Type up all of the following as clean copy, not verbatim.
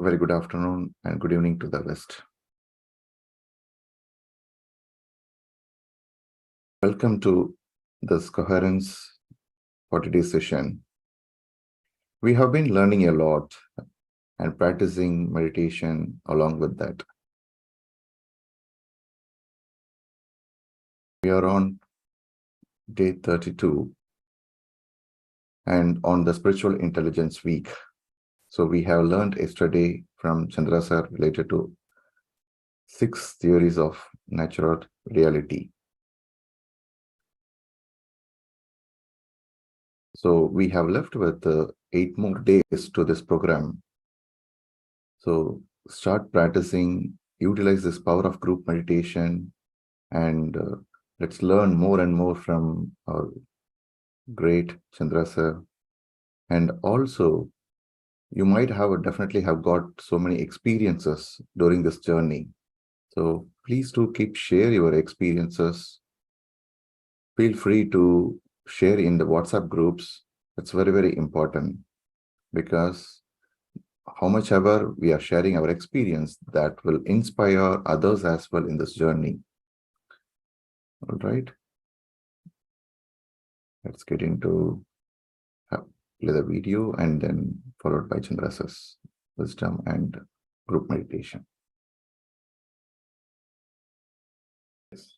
very good afternoon and good evening to the West. Welcome to this Coherence 40-day session. We have been learning a lot and practicing meditation along with that. We are on day 32 and on the Spiritual Intelligence Week. So we have learned yesterday from Chandra sir related to 6 theories of natural reality. So we have left with 8 more days to this program. So start practicing, utilize this power of group meditation, and let's learn more and more from our great Chandra sir. And also, you might definitely have got so many experiences during this journey. So please do keep share your experiences. Feel free to share in the WhatsApp groups. That's very, very important, because how much ever we are sharing our experience, that will inspire others as well in this journey. All right. Let's get into play the video and then followed by Chandra's wisdom and group meditation. Yes.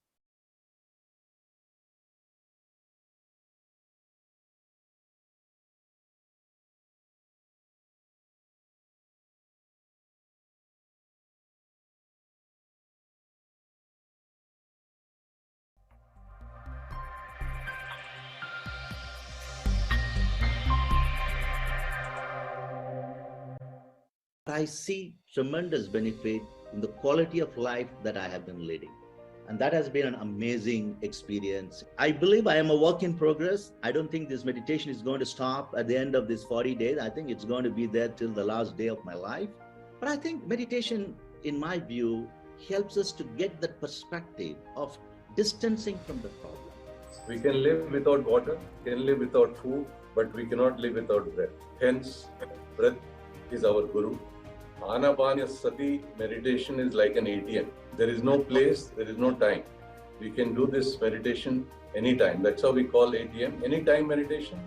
I see tremendous benefit in the quality of life that I have been leading. And that has been an amazing experience. I believe I am a work in progress. I don't think this meditation is going to stop at the end of this 40 days. I think it's going to be there till the last day of my life. But I think meditation, in my view, helps us to get that perspective of distancing from the problem. We can live without water, can live without food, but we cannot live without breath. Hence, breath is our guru. Ana-Pana-Sati Meditation is like an ATM. There is no place, there is no time. We can do this meditation anytime. That's how we call ATM, anytime meditation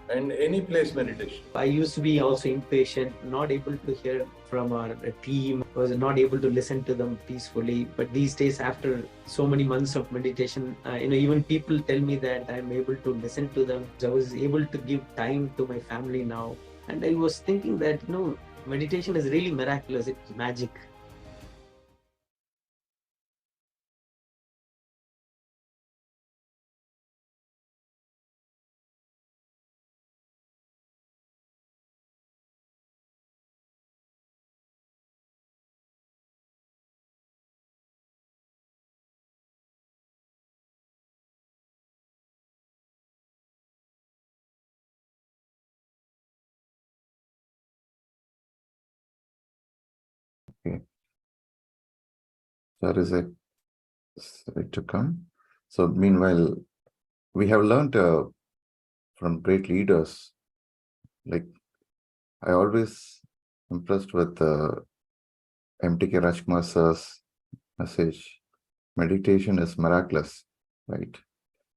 and any place meditation. I used to be also impatient, not able to hear from our team, was not able to listen to them peacefully. But these days, after so many months of meditation, even people tell me that I'm able to listen to them. I was able to give time to my family now. And I was thinking that, meditation is really miraculous. It's magic. Okay. There is a slide to come. So meanwhile, we have learned from great leaders. Like, I always impressed with M.T.K. Rajkumar sir's message. Meditation is miraculous, right?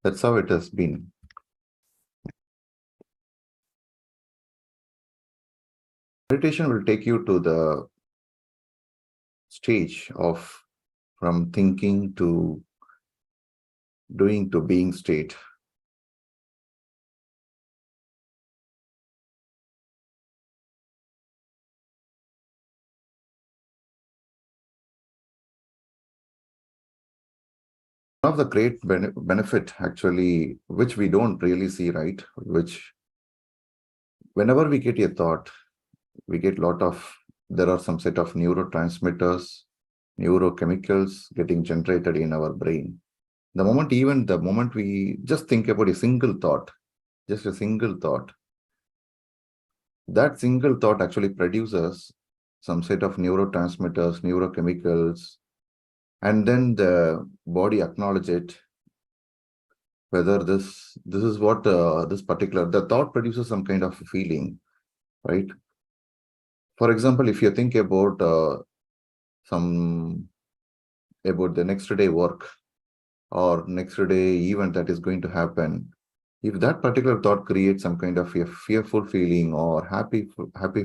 That's how it has been. Meditation will take you to the stage of from thinking to doing to being state. One of the great benefit actually, which we don't really see, right? Which whenever we get a thought, we get there are some set of neurotransmitters, neurochemicals getting generated in our brain. The moment we just think about a single thought, just a single thought, that single thought actually produces some set of neurotransmitters, neurochemicals, and then the body acknowledge it, whether this is what the thought produces some kind of feeling, right? For example, if you think about the next day work or next day event that is going to happen, if that particular thought creates some kind of a fearful feeling or happy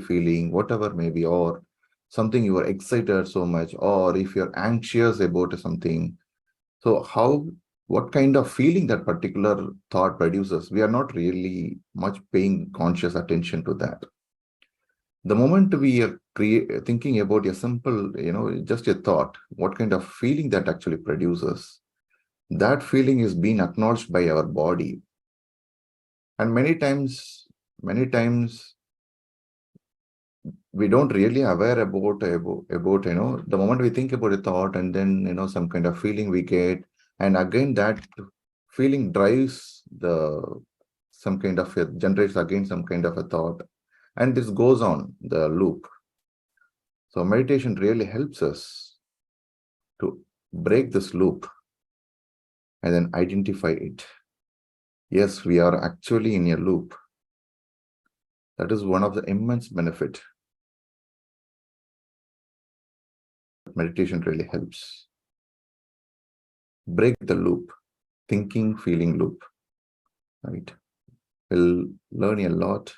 feeling, whatever maybe, or something you are excited so much, or if you're anxious about something, so what kind of feeling that particular thought produces, we are not really much paying conscious attention to that. The moment we are thinking about a simple, just a thought, what kind of feeling that actually produces, that feeling is being acknowledged by our body. And many times, we don't really aware about, the moment we think about a thought and then, some kind of feeling we get, and again, that feeling drives generates again some kind of a thought. And this goes on the loop. So meditation really helps us to break this loop and then identify it. Yes, we are actually in a loop. That is one of the immense benefit. Meditation really helps. Break the loop, thinking, feeling loop, right? We'll learn a lot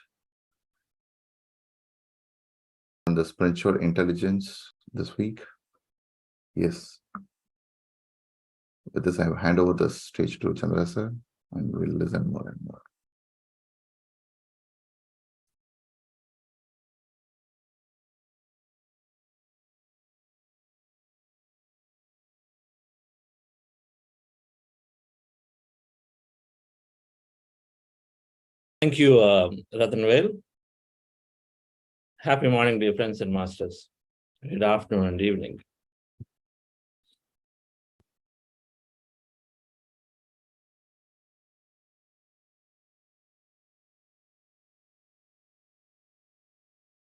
on the spiritual intelligence this week. Yes. With this, I will hand over the stage to Chandra sir, and we'll listen more and more. Thank you, Rathanvel. Happy morning, dear friends and masters. Good afternoon and evening.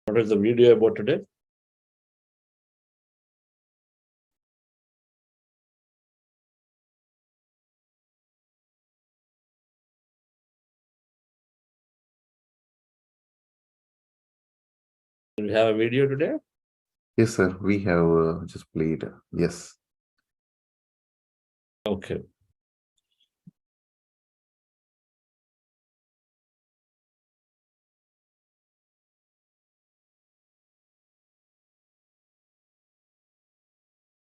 What is the video about today? Do we have a video today? Yes, sir. We have just played. Yes. Okay.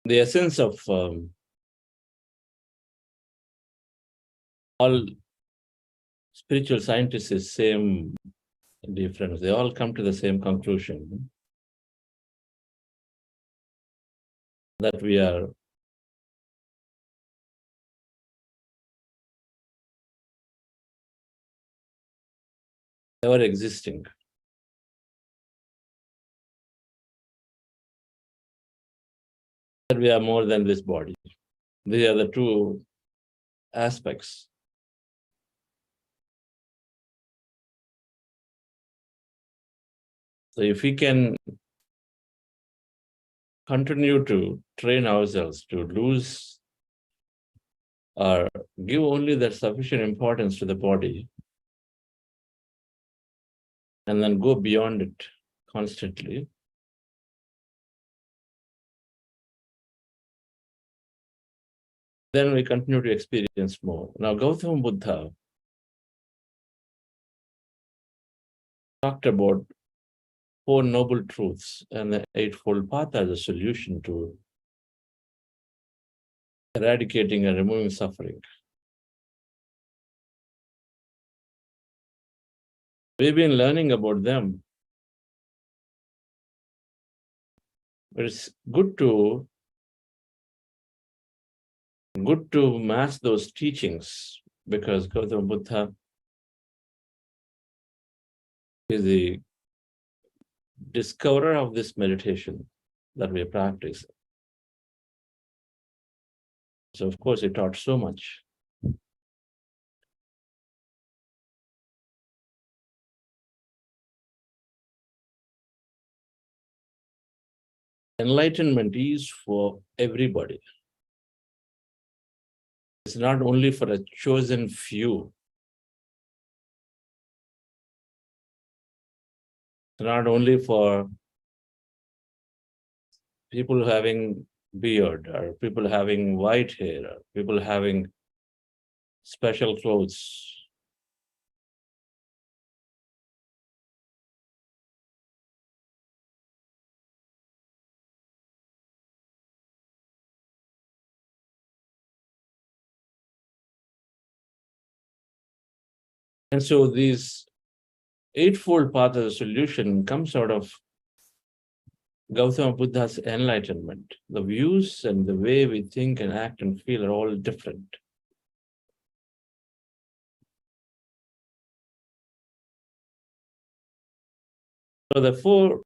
The essence of all spiritual scientists is same difference. They all come to the same conclusion, that we are ever existing. That we are more than this body. These are the two aspects. So if we can continue to train ourselves to lose or give only that sufficient importance to the body, and then go beyond it constantly, then we continue to experience more. Now, Gautama Buddha talked about 4 noble truths and the Eightfold Path as a solution to eradicating and removing suffering. We've been learning about them, but it's good to master those teachings, because Gautama Buddha is the discoverer of this meditation that we practice. So of course he taught so much. Enlightenment is for everybody. It's not only for a chosen few. It's not only for people having beard, or people having white hair, or people having special clothes. And so these eightfold path of the solution comes out of Gautama Buddha's enlightenment. The views and the way we think and act and feel are all different. So the four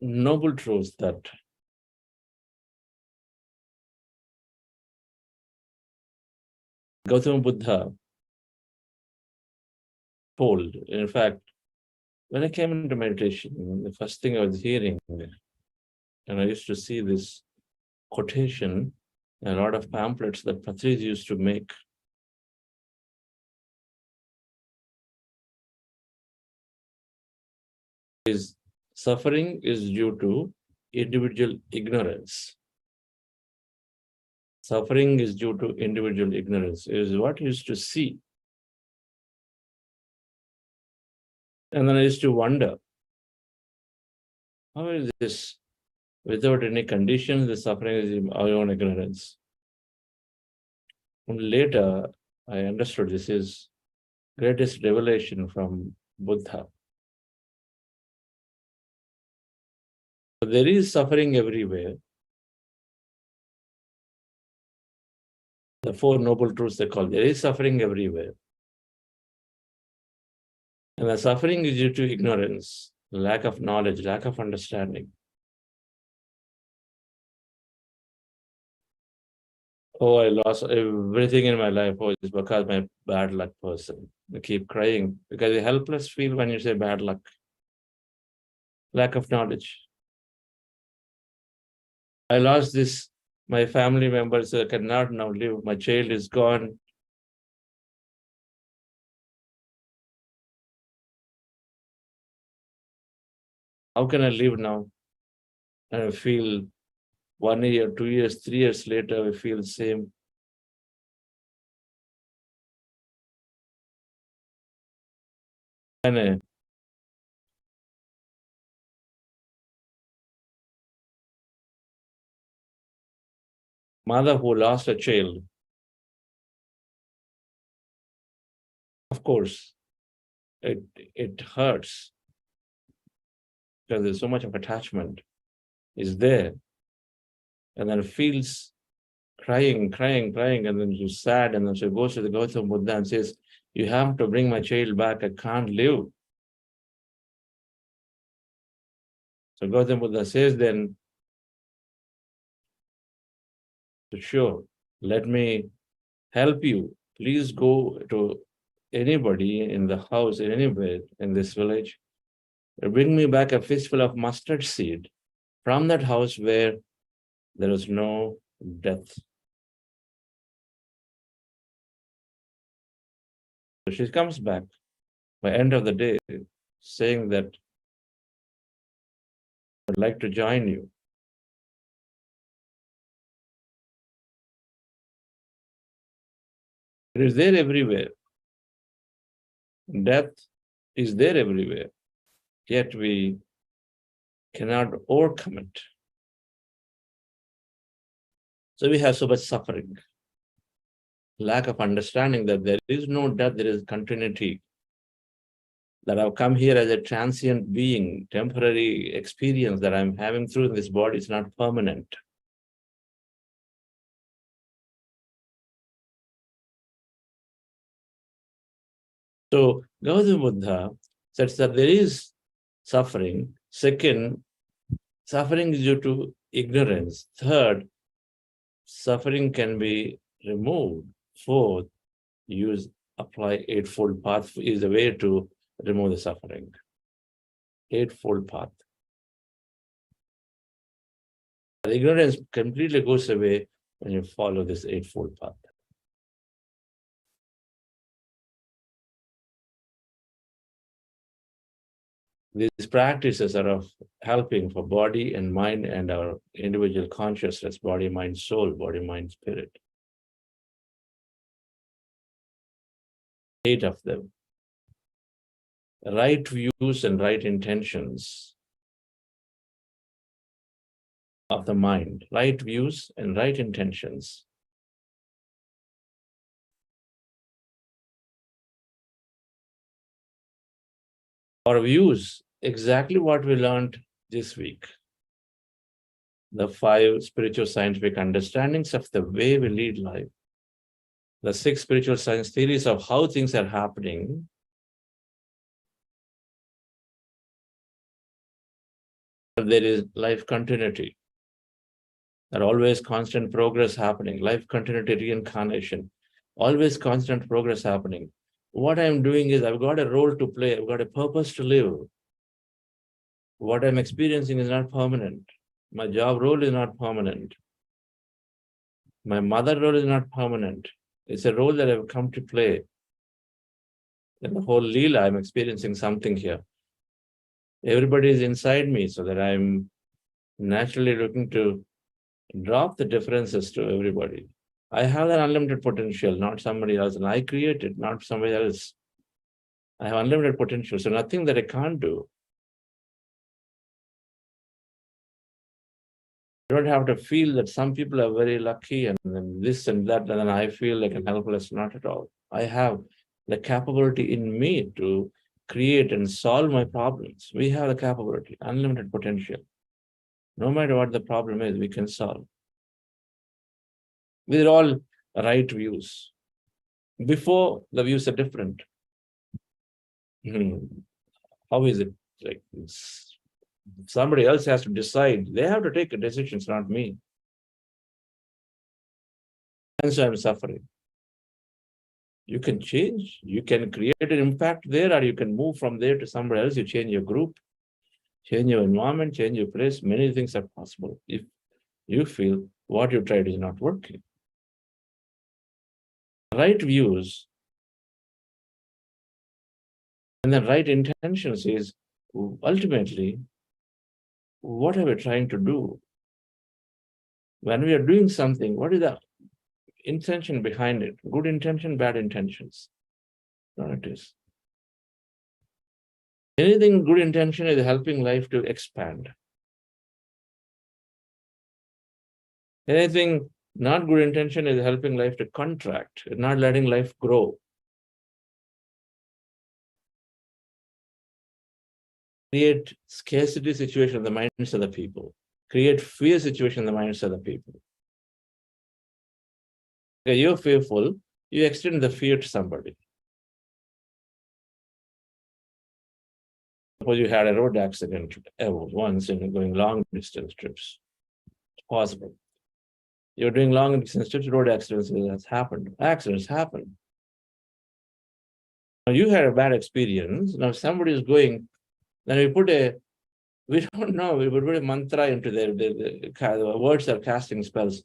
noble truths that Gautama Buddha told. In fact, when I came into meditation, the first thing I was hearing, and I used to see this quotation, a lot of pamphlets that Patriji used to make. Is suffering is due to individual ignorance. Suffering is due to individual ignorance, is what I used to see. And then I used to wonder, how is this without any conditions, the suffering is our own ignorance? And later, I understood this is greatest revelation from Buddha. So there is suffering everywhere. The four noble truths they call, there is suffering everywhere. And the suffering is due to ignorance, lack of knowledge, lack of understanding. Oh, I lost everything in my life. Oh, it's because I'm a bad luck person. I keep crying because you helpless feel when you say bad luck. Lack of knowledge. I lost this. My family members cannot now live. My child is gone. How can I live now? And I feel 1 year, 2 years, 3 years later, I feel the same. And a mother who lost a child, of course, it hurts because there's so much of attachment is there. And then feels crying, and then she's sad, and then she goes to the Gautama Buddha and says, you have to bring my child back, I can't live. So Gautama Buddha says then, sure, let me help you. Please go to anybody in the house, anywhere in this village, bring me back a fistful of mustard seed from that house where there is no death. So she comes back by end of the day saying that I'd like to join you. It is there everywhere. Death is there everywhere, yet we cannot overcome it. So we have so much suffering, lack of understanding that there is no death, there is continuity. That I've come here as a transient being, temporary experience that I'm having through this body is not permanent. So Gautama Buddha says that there is suffering. Second, suffering is due to ignorance. Third, suffering can be removed. Fourth, apply eightfold path is the way to remove the suffering. Eightfold path. The ignorance completely goes away when you follow this eightfold path. These practices are of helping for body and mind and our individual consciousness, body, mind, soul, body, mind, spirit. 8 of them. Right views and right intentions of the mind. Right views and right intentions. Our views, exactly what we learned this week. The 5 spiritual scientific understandings of the way we lead life. The 6 spiritual science theories of how things are happening. There is life continuity. There always constant progress happening. Life continuity, reincarnation. Always constant progress happening. What I'm doing is I've got a role to play. I've got a purpose to live. What I'm experiencing is not permanent. My job role is not permanent. My mother role is not permanent. It's a role that I've come to play. In the whole Leela, I'm experiencing something here. Everybody is inside me, so that I'm naturally looking to drop the differences to everybody. I have that unlimited potential, not somebody else, and I create it, not somebody else. I have unlimited potential, so nothing that I can't do. I don't have to feel that some people are very lucky and then this and that, and then I feel like I'm helpless. Not at all. I have the capability in me to create and solve my problems. We have the capability, unlimited potential. No matter what the problem is, we can solve. These are all right views. Before, the views are different. How is it? Like somebody else has to decide. They have to take a decision, it's not me. And so I'm suffering. You can change, you can create an impact there, or you can move from there to somewhere else. You change your group, change your environment, change your place. Many things are possible if you feel what you tried is not working. Right views and the right intentions is ultimately, what are we trying to do? When we are doing something, what is the intention behind it? Good intention, bad intentions. No, it is. Anything good intention is helping life to expand. Anything not good intention is helping life to contract, not letting life grow. Create scarcity situation in the minds of the people. Create fear situation in the minds of the people. Okay, you're fearful, you extend the fear to somebody. Suppose you had a road accident once and you're going long distance trips. It's possible. You're doing long distance trips, road accidents has happened. Accidents happen. Now you had a bad experience. Now somebody is going, then we don't know, we put a mantra into there. The words are casting spells.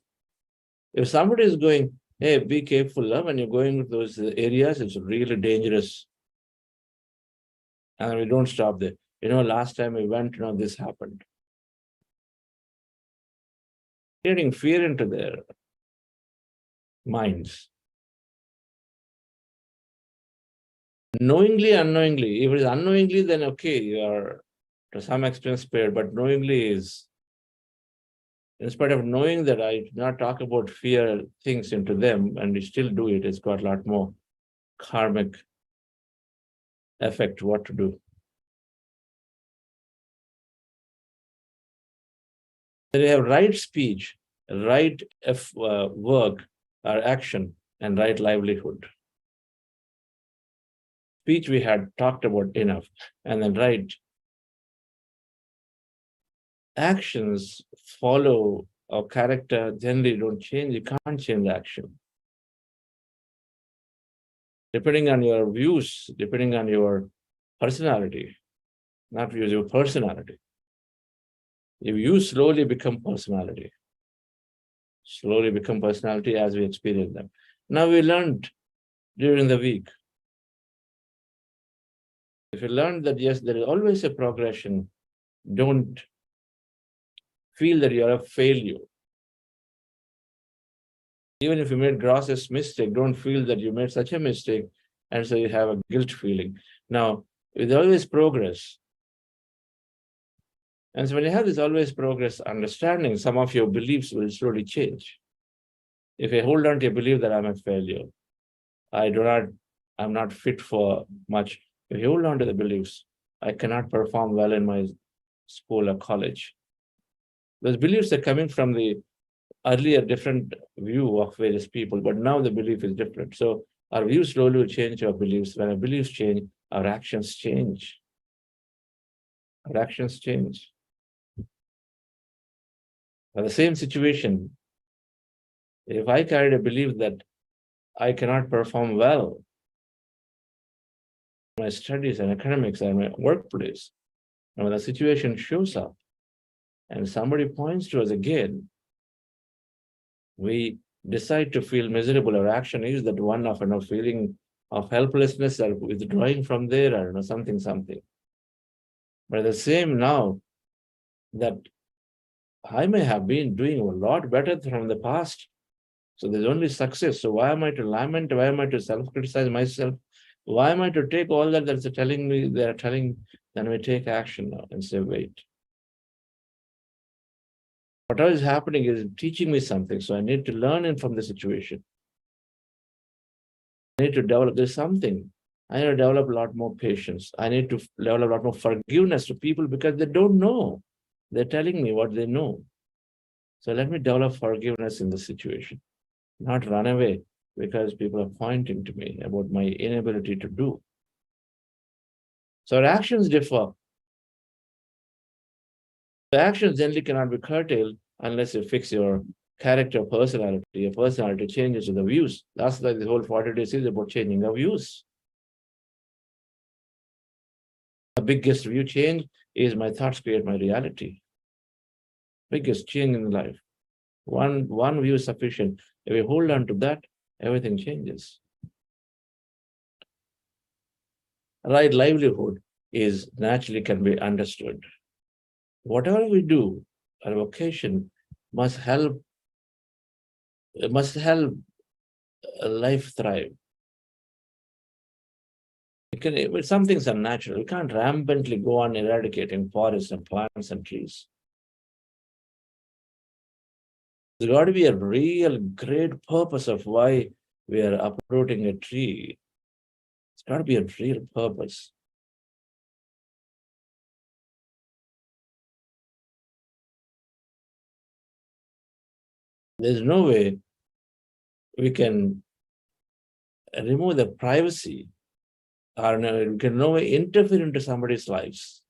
If somebody is going, hey, be careful when you're going to those areas, it's really dangerous. And we don't stop there. Last time we went, this happened. Creating fear into their minds. Knowingly, unknowingly. If it is unknowingly, then okay, you are to some extent spared, but knowingly is, in spite of knowing that I did not talk about fear things into them, and you still do it, it's got a lot more karmic effect what to do. They have right speech, right work or action, and right livelihood. Speech we had talked about enough, and then right actions follow our character, generally don't change. You can't change the action. Depending on your views, depending on your personality, not views, your personality. If you slowly become personality as we experience them. Now we learned during the week. If you learned that, yes, there is always a progression, don't feel that you're a failure. Even if you made grossest mistake, don't feel that you made such a mistake, and so you have a guilt feeling. Now, there's always progress. And so when you have this always progress understanding, some of your beliefs will slowly change. If you hold on to a belief that I'm a failure, I'm not fit for much. If you hold on to the beliefs, I cannot perform well in my school or college. Those beliefs are coming from the earlier different view of various people, but now the belief is different. So our views slowly will change our beliefs. When our beliefs change, our actions change. Our actions change. For the same situation, if I carried a belief that I cannot perform well in my studies and academics and my workplace, and when the situation shows up and somebody points to us again, we decide to feel miserable. Our action is that one of feeling of helplessness or withdrawing from there, or something. But at the same now, that I may have been doing a lot better from the past. So there's only success. So why am I to lament? Why am I to self-criticize myself? Why am I to take all that they're telling me, then we take action now and say, wait. Whatever is happening is teaching me something. So I need to learn it from the situation. I need to develop, there's something. I need to develop a lot more patience. I need to develop a lot more forgiveness to people because they don't know. They're telling me what they know. So let me develop forgiveness in the situation, not run away because people are pointing to me about my inability to do. So our actions differ. The actions generally cannot be curtailed unless you fix your character, personality. Your personality changes to the views. That's why the whole 40 days is about changing our views. The biggest view change is my thoughts create my reality. Biggest change in life. One view is sufficient. If we hold on to that, everything changes. Right livelihood is naturally can be understood. Whatever we do, our vocation must help life thrive. Some things are natural. We can't rampantly go on eradicating forests and plants and trees. There's got to be a real great purpose of why we are uprooting a tree. It's got to be a real purpose. There's no way we can remove the privacy or we can no way interfere into somebody's lives.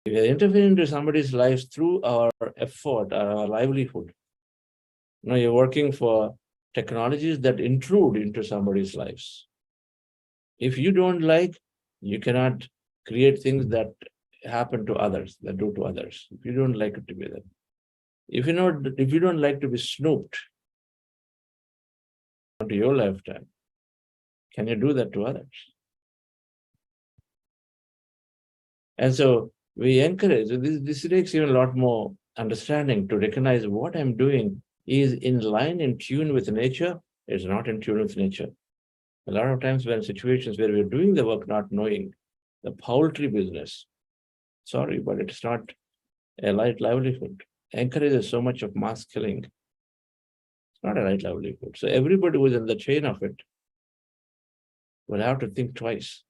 If we are interfering into somebody's lives through our effort or our livelihood, you're working for technologies that intrude into somebody's lives. If you don't like, you cannot create things that happen to others, that do to others. If you don't like it to be there. If you don't like to be snooped onto your lifetime, can you do that to others? And so we encourage, this takes even a lot more understanding to recognize what I'm doing is in line, in tune with nature. It's not in tune with nature. A lot of times when situations where we're doing the work not knowing, the poultry business, sorry, but it's not a light livelihood. Encourages so much of mass killing. It's not a right livelihood. So everybody who's in the chain of it will have to think twice.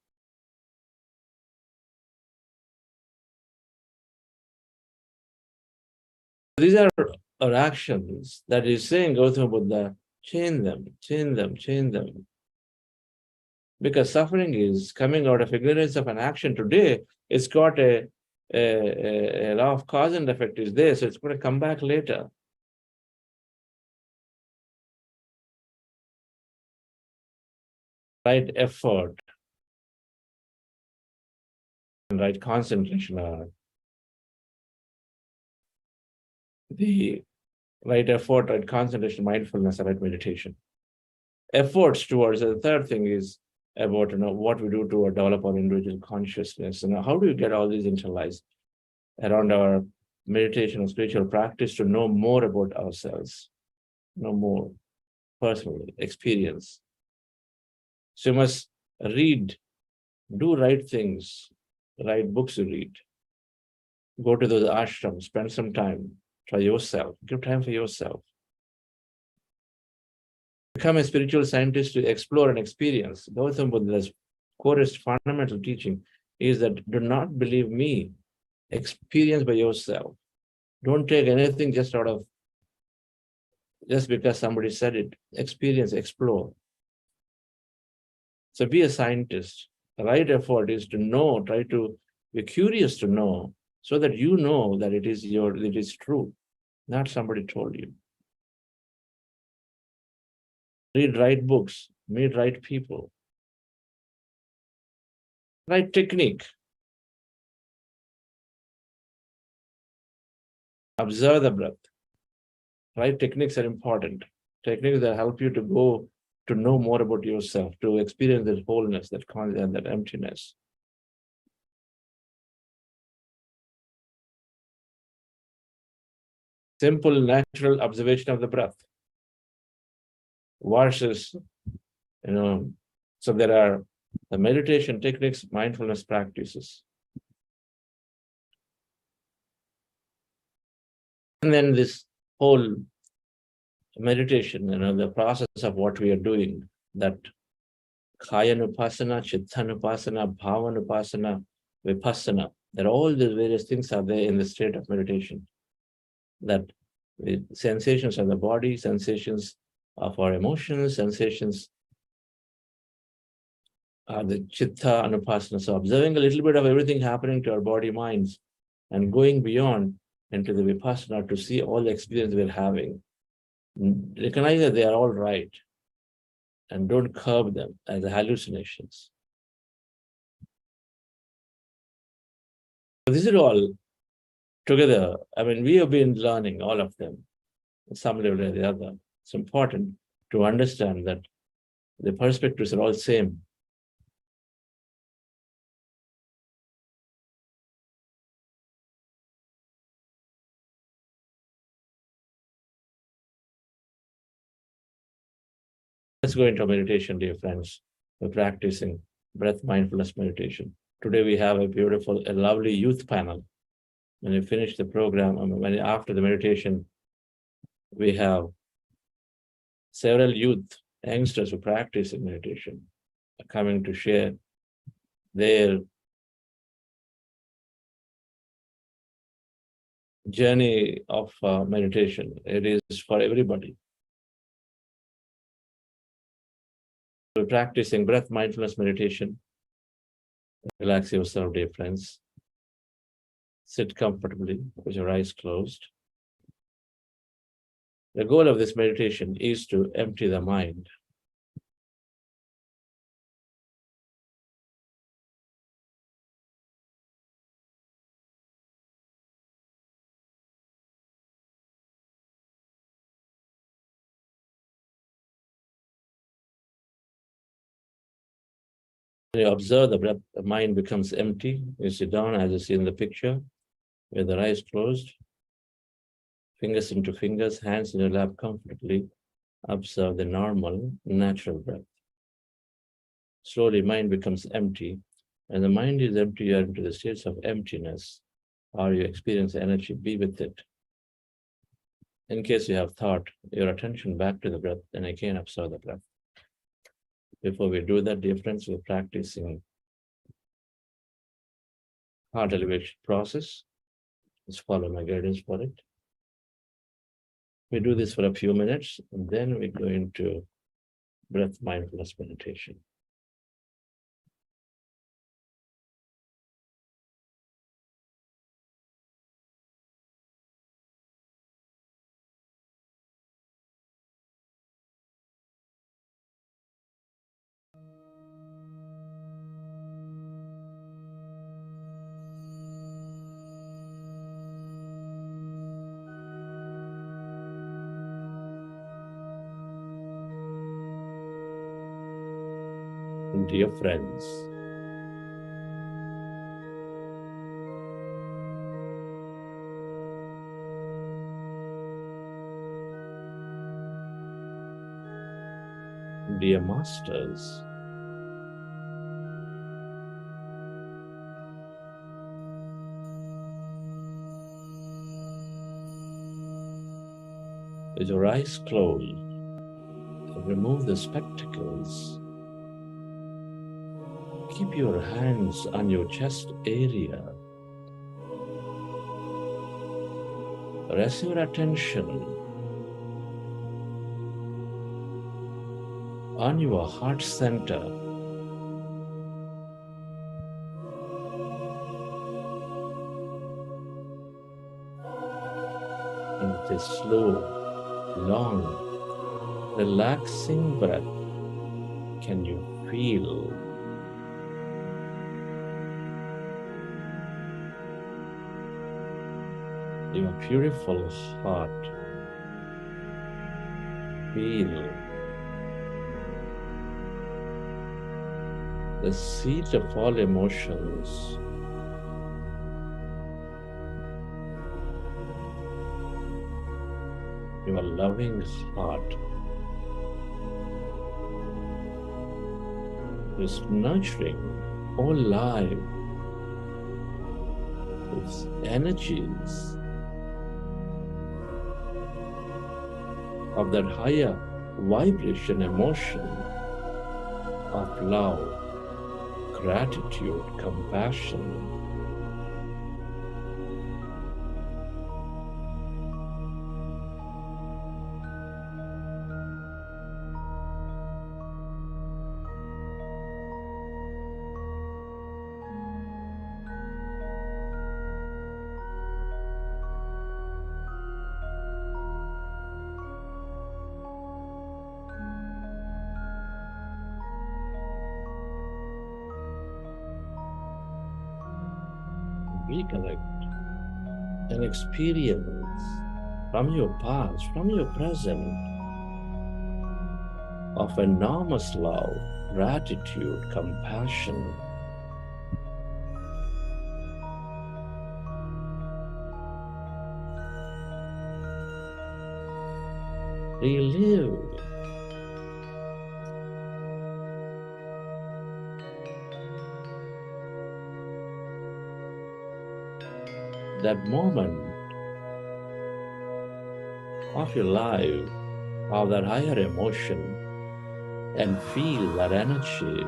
These are our actions that is saying, Gautama Buddha, change them. Because suffering is coming out of ignorance of an action today. It's got a law of cause and effect is there, so it's going to come back later. Right effort and right concentration are the right effort, right concentration, mindfulness, and right meditation. Efforts towards the third thing is about what we do to develop our individual consciousness. And how do you get all these internalized around our meditation or spiritual practice to know more about ourselves, know more personally, experience. So you must read, do right things, write books you read, go to those ashrams, spend some time for yourself, give time for yourself. Become a spiritual scientist to explore and experience. Gautam Buddha's core fundamental teaching is that do not believe me, experience by yourself. Don't take anything just because somebody said it. Experience, explore. So be a scientist. The right effort is to know, try to be curious to know, so that you know that it is true, not somebody told you. Read right books, meet right people. Right technique. Observe the breath. Right techniques are important. Techniques that help you to go to know more about yourself, to experience that wholeness, that consciousness, that emptiness. Simple, natural observation of the breath. Versus, so there are the meditation techniques, mindfulness practices. And then this whole meditation, the process of what we are doing, that Kayanupasana, Chittanupasana, Bhavanupasana, Vipassana, that all these various things are there in the state of meditation. That sensations of the body, sensations of our emotions, sensations are the Chitta Anupasana. So observing a little bit of everything happening to our body, minds, and going beyond into the Vipassana to see all the experience we're having. Recognize that they are all right and don't curb them as hallucinations. This is all together. We have been learning all of them, some level or the other. It's important to understand that the perspectives are all same. Let's go into meditation, dear friends. We're practicing breath mindfulness meditation. Today we have a lovely youth panel. When we finish the program, after the meditation, we have several youngsters who practice in meditation coming to share their journey of meditation. It is for everybody. We're practicing breath mindfulness meditation. Relax yourself, dear friends. Sit comfortably with your eyes closed. The goal of this meditation is to empty the mind. When you observe the breath, the mind becomes empty. You sit down, as you see in the picture, with the eyes closed, fingers into fingers, hands in your lap comfortably. Observe the normal, natural breath. Slowly, mind becomes empty. When the mind is empty, you are into the states of emptiness, or you experience energy, be with it. In case you have thought, your attention back to the breath, and again observe the breath. Before we do that, dear friends, we're practicing heart elevation process. Let's follow my guidance for it. We do this for a few minutes, and then we go into breath mindfulness meditation. dear friends, dear masters, with your eyes closed, remove the spectacles. Keep your hands on your chest area. Rest your attention on your heart center. And with a slow, long, relaxing breath, can you feel your beautiful heart? Feel the seat of all emotions. Your loving heart is nurturing all life with energies of that higher vibration emotion of love, gratitude, compassion. Recollect an experience from your past, from your present, of enormous love, gratitude, compassion. Relive that moment of your life, of that higher emotion, and feel that energy.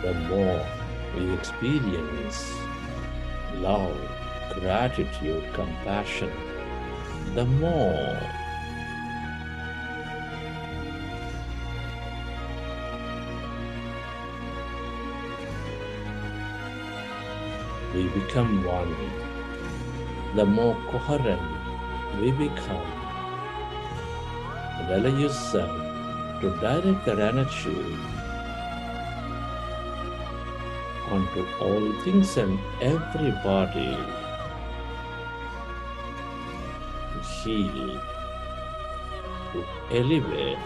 The more we experience love, gratitude, compassion, the more we become one, the more coherent we become. And allow yourself to direct that energy onto all things and everybody, to heal, to elevate.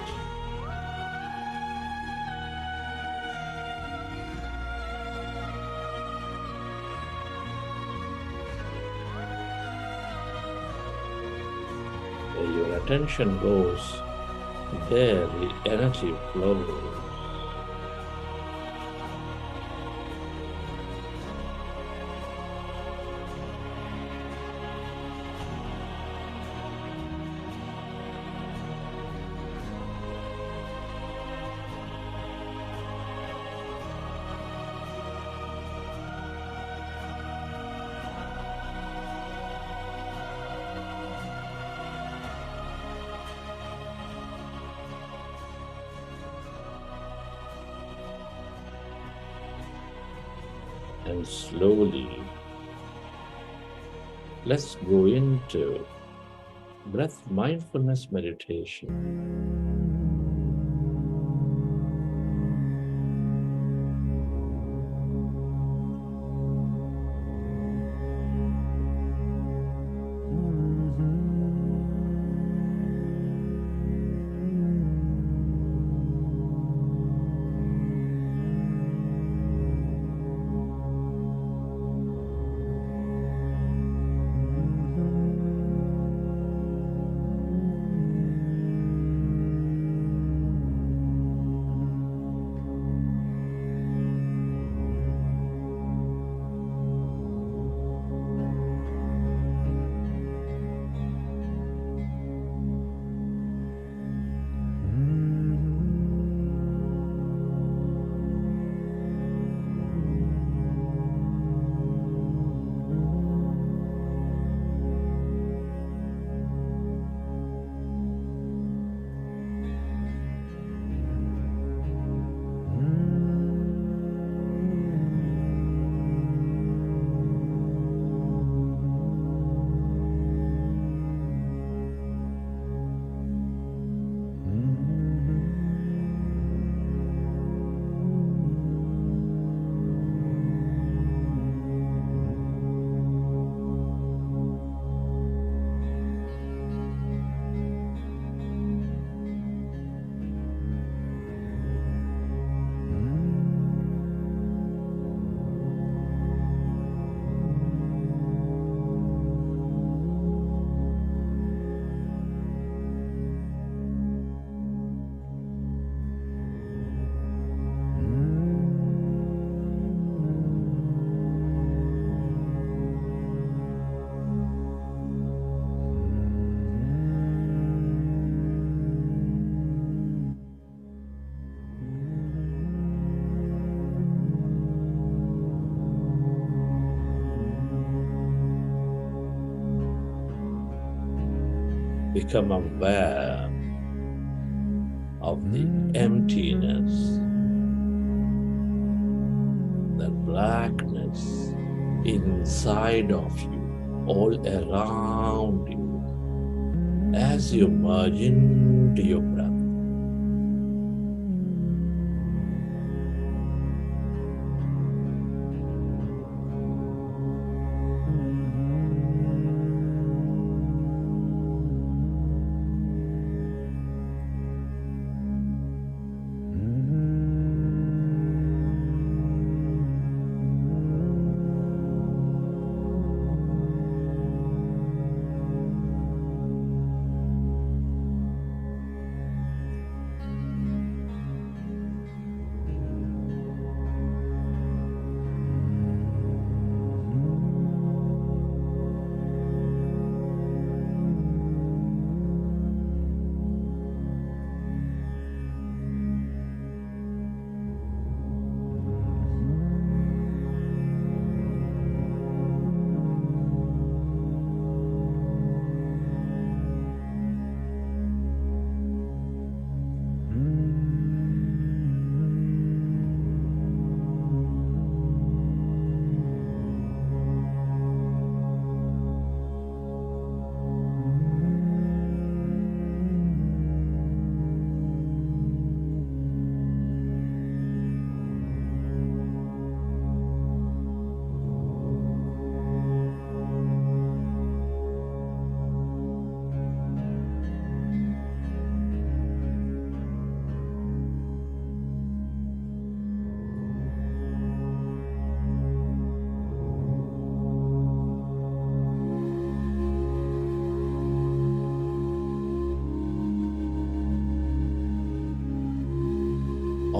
Where your attention goes, There the energy flows. And slowly, let's go into breath mindfulness meditation. Become aware of the emptiness, the blackness inside of you, all around you, as you merge into your breath.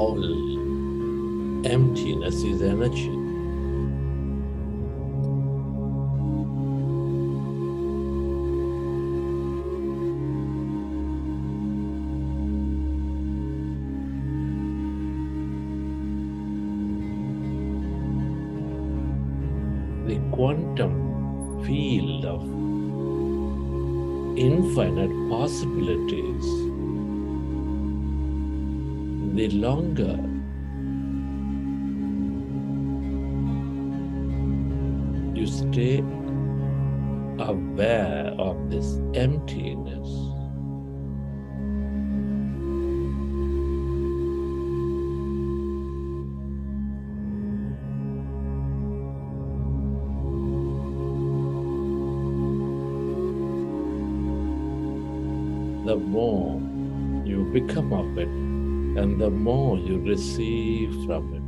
all emptiness is energy. The quantum field of infinite possibilities, the longer you stay aware of this emptiness, the more you become of it, and the more you receive from it.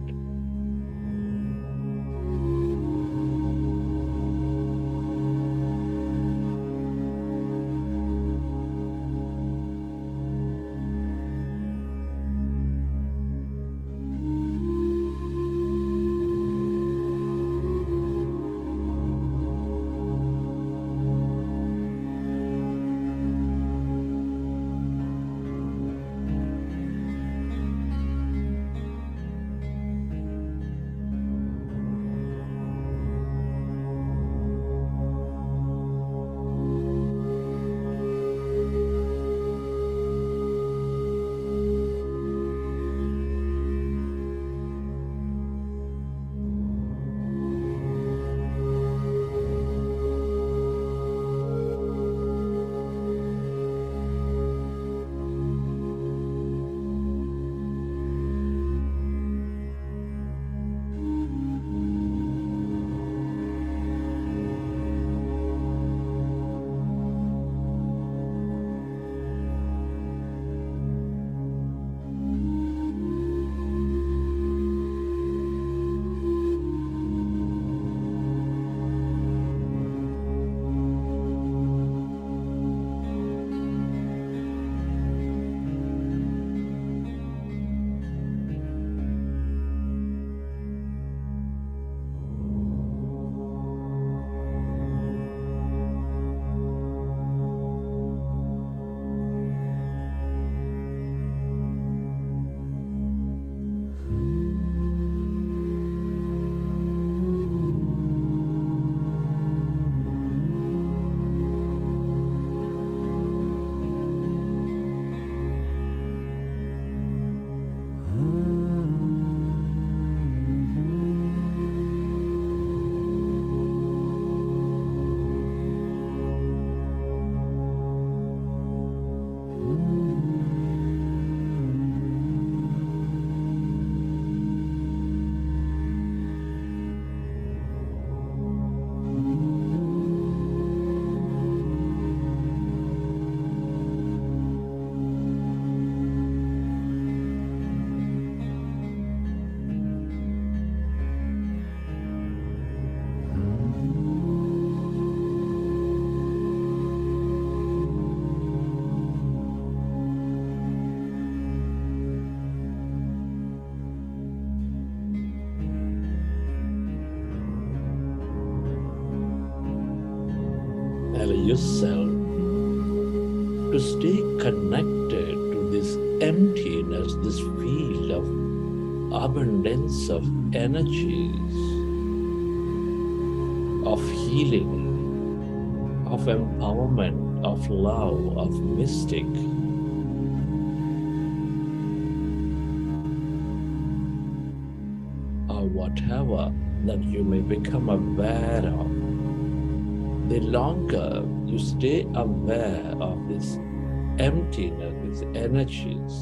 Allow yourself to stay connected to this emptiness, this field of abundance of energies, of healing, of empowerment, of love, of mystic. Or whatever that you may become aware of. The longer you stay aware of this emptiness, these energies,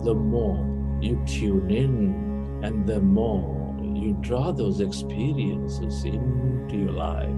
the more you tune in and the more you draw those experiences into your life.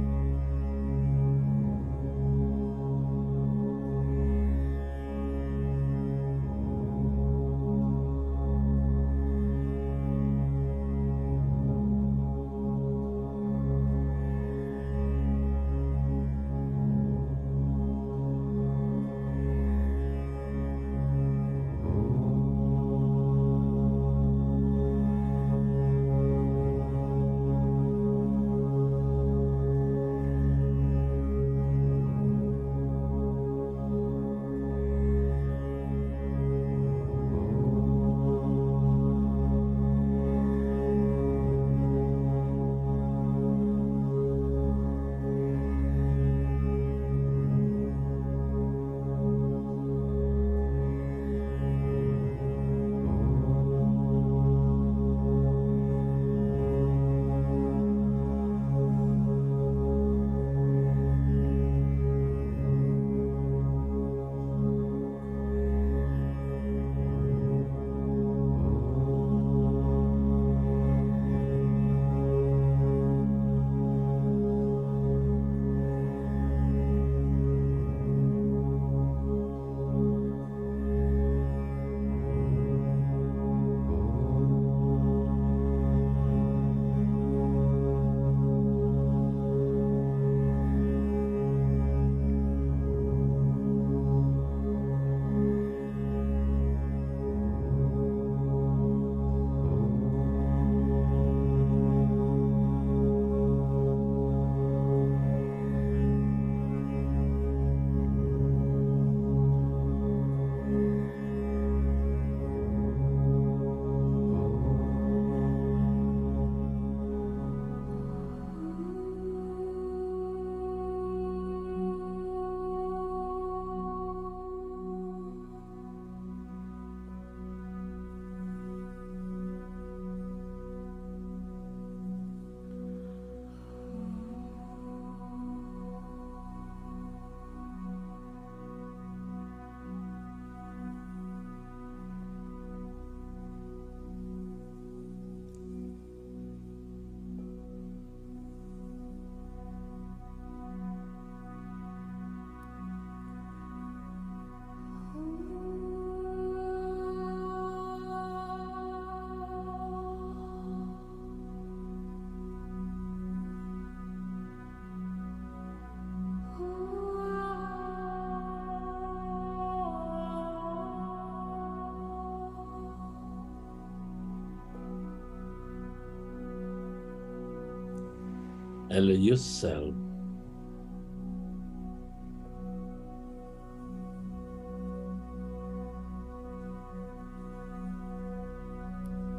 Allow yourself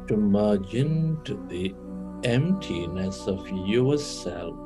to merge into the emptiness of yourself.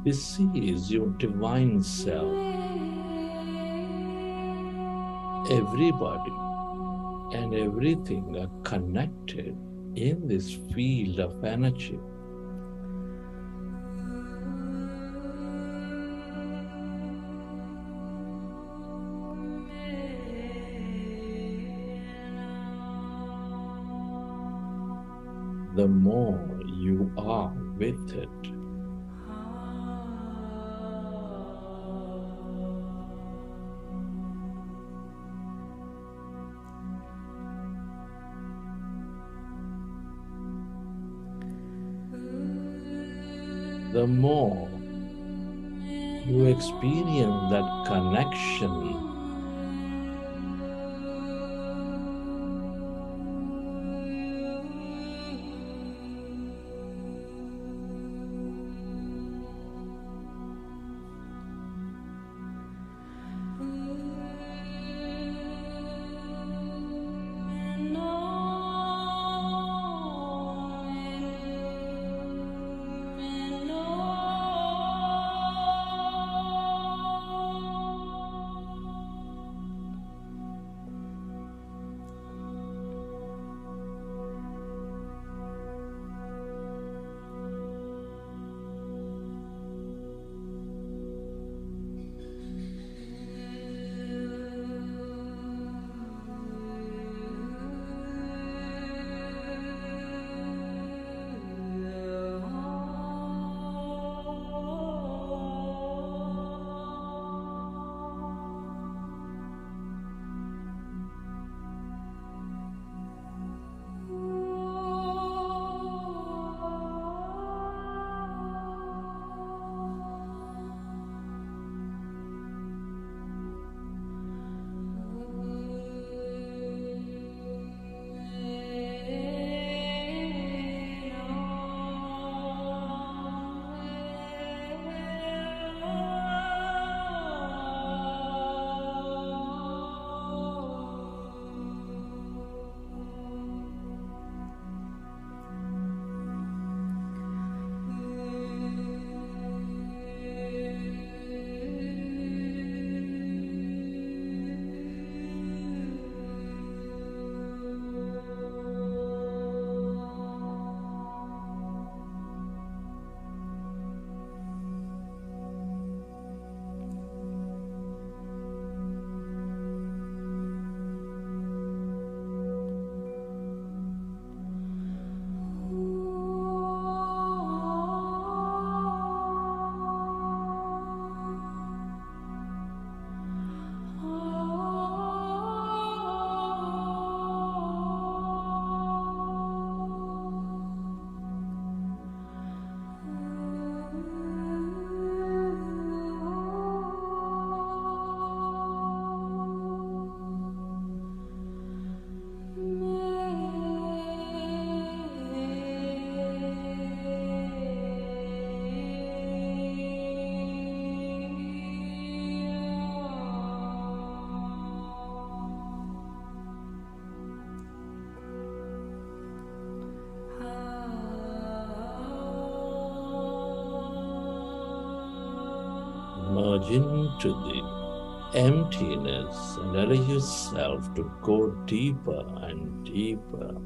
This is your divine self. Everybody and everything are connected in this field of energy. The more you are with it, the more you experience that connection, merge into the emptiness and allow yourself to go deeper and deeper.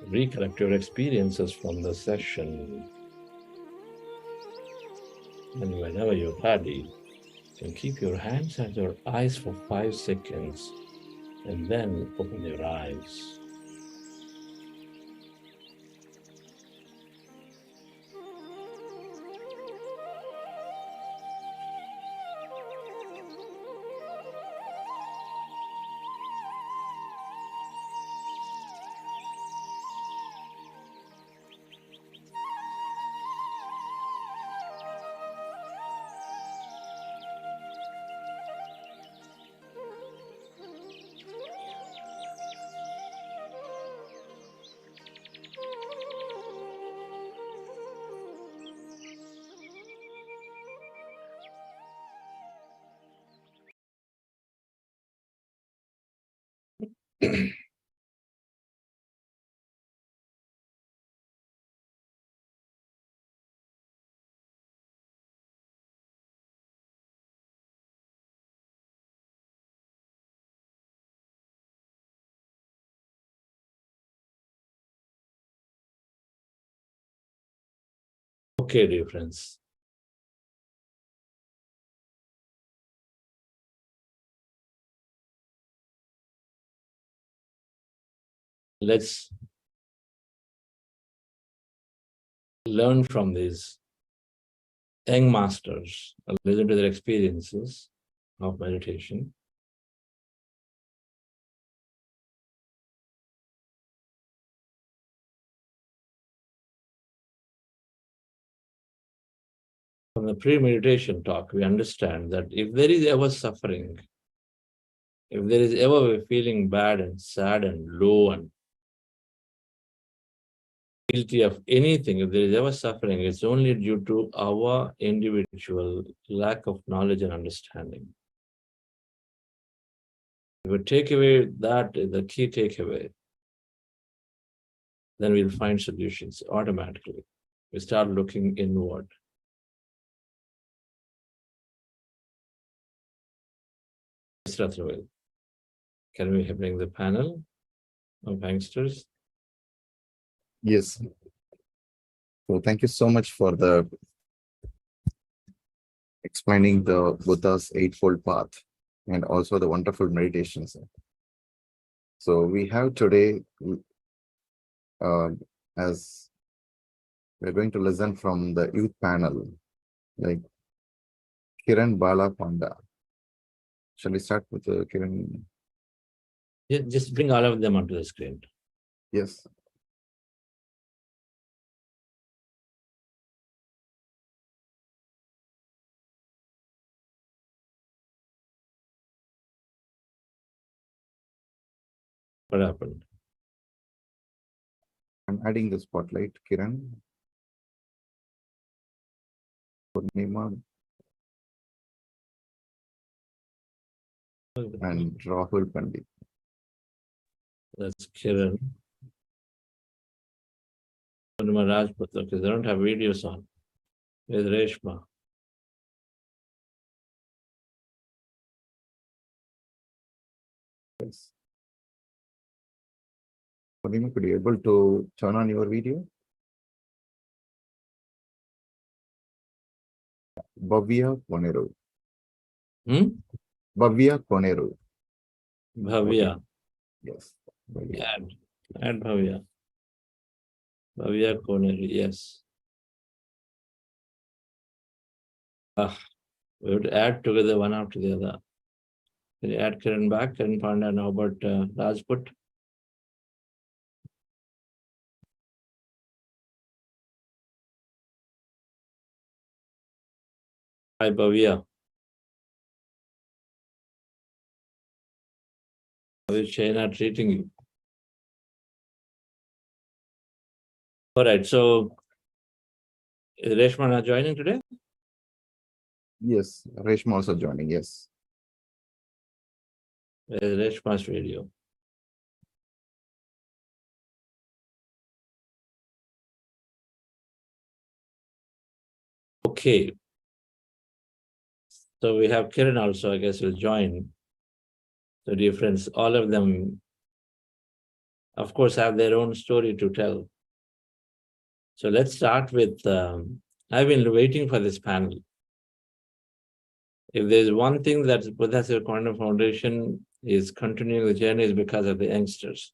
Recollect your experiences from the session, and whenever you're ready, you can keep your hands and your eyes for 5 seconds, and then open your eyes. Okay, dear friends. Let's learn from these young masters, listen to their experiences of meditation. From the pre-meditation talk, we understand that if there is ever suffering, if there is ever feeling bad and sad and low and guilty of anything, if there is ever suffering, it's only due to our individual lack of knowledge and understanding. If we take away that, the key takeaway, then we'll find solutions automatically. We start looking inward. Can we bring the panel of youngsters? Yes. So thank you so much for the explaining the Buddha's Eightfold Path and also the wonderful meditations. So we have today, as we're going to listen from the youth panel, like Kiran Bala Panda. Shall we start with Kiran? Yeah, just bring all of them onto the screen. Yes. What happened? I'm adding the spotlight, Kiran. Purnima and Rahul Pandit. That's Kiran. Purnima Rajput, okay, they don't have videos on. With Reshma. Yes. Purnima, could you able to turn on your video? Bhavya Koneru. Bhavya Koneru. Bhavya. Yes. Bhavya. Add Bhavya. Bhavya Koneru, yes. We would add together one after the other. Can you add Kiran back? Kiran Panda, and how about Rajput? Hi, Bhavya. How is Shaina treating you? All right, so is Reshma not joining today? Yes. Reshma also joining. Yes. Where is Reshma's video? Okay. So we have Kiran also, I guess, will join. So dear friends, all of them, of course, have their own story to tell. So let's start with, I've been waiting for this panel. If there's one thing that Buddha Seva Corner Foundation is continuing the journey is because of the youngsters.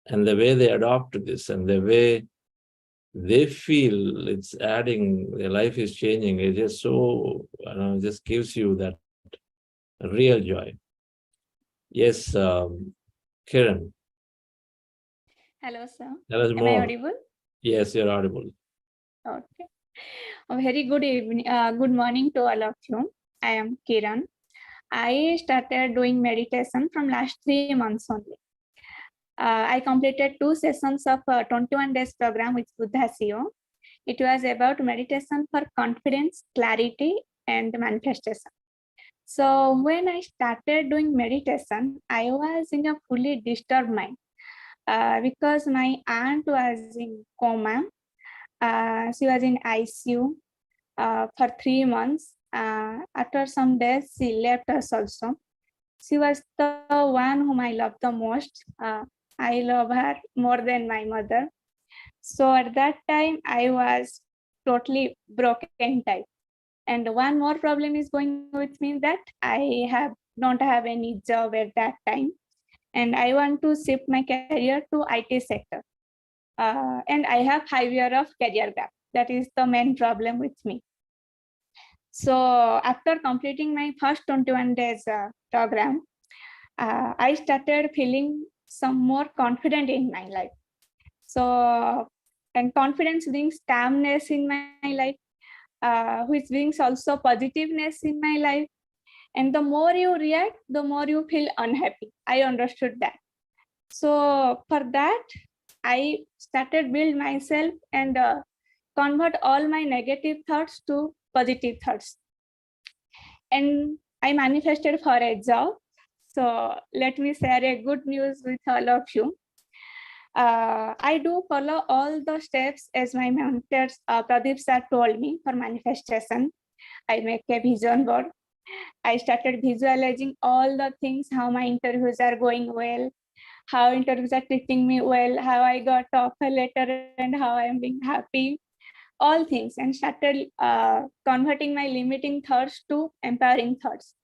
And the way they adopt to this and the way they feel it's adding, their life is changing, it just so, just gives you that real joy. Yes, Kiran. Hello, sir. Tell us Am more. I audible? Yes, you're audible. Okay. A very good evening, good morning to all of you. I am Kiran. I started doing meditation from last 3 months only. I completed 2 sessions of 21 days program with Buddha CEO. It was about meditation for confidence, clarity, and manifestation. So when I started doing meditation, I was in a fully disturbed mind because my aunt was in coma. She was in ICU for 3 months. After some days, she left us also. She was the one whom I love the most. I love her more than my mother. So at that time, I was totally broken type. And one more problem is going with me that I don't have any job at that time. And I want to shift my career to IT sector. And I have 5 years of career gap. That is the main problem with me. So after completing my first 21 days program, I started feeling some more confident in my life. So, and confidence brings calmness in my life, which brings also positiveness in my life. And the more you react, the more you feel unhappy. I understood that. So for that, I started build myself and convert all my negative thoughts to positive thoughts. And I manifested for a job. So let me share a good news with all of you. I do follow all the steps as my mentors, Pradeep sir told me for manifestation. I make a vision board. I started visualizing all the things, how my interviews are going well, how interviews are treating me well, how I got offer letter and how I'm being happy, all things, and started converting my limiting thoughts to empowering thoughts.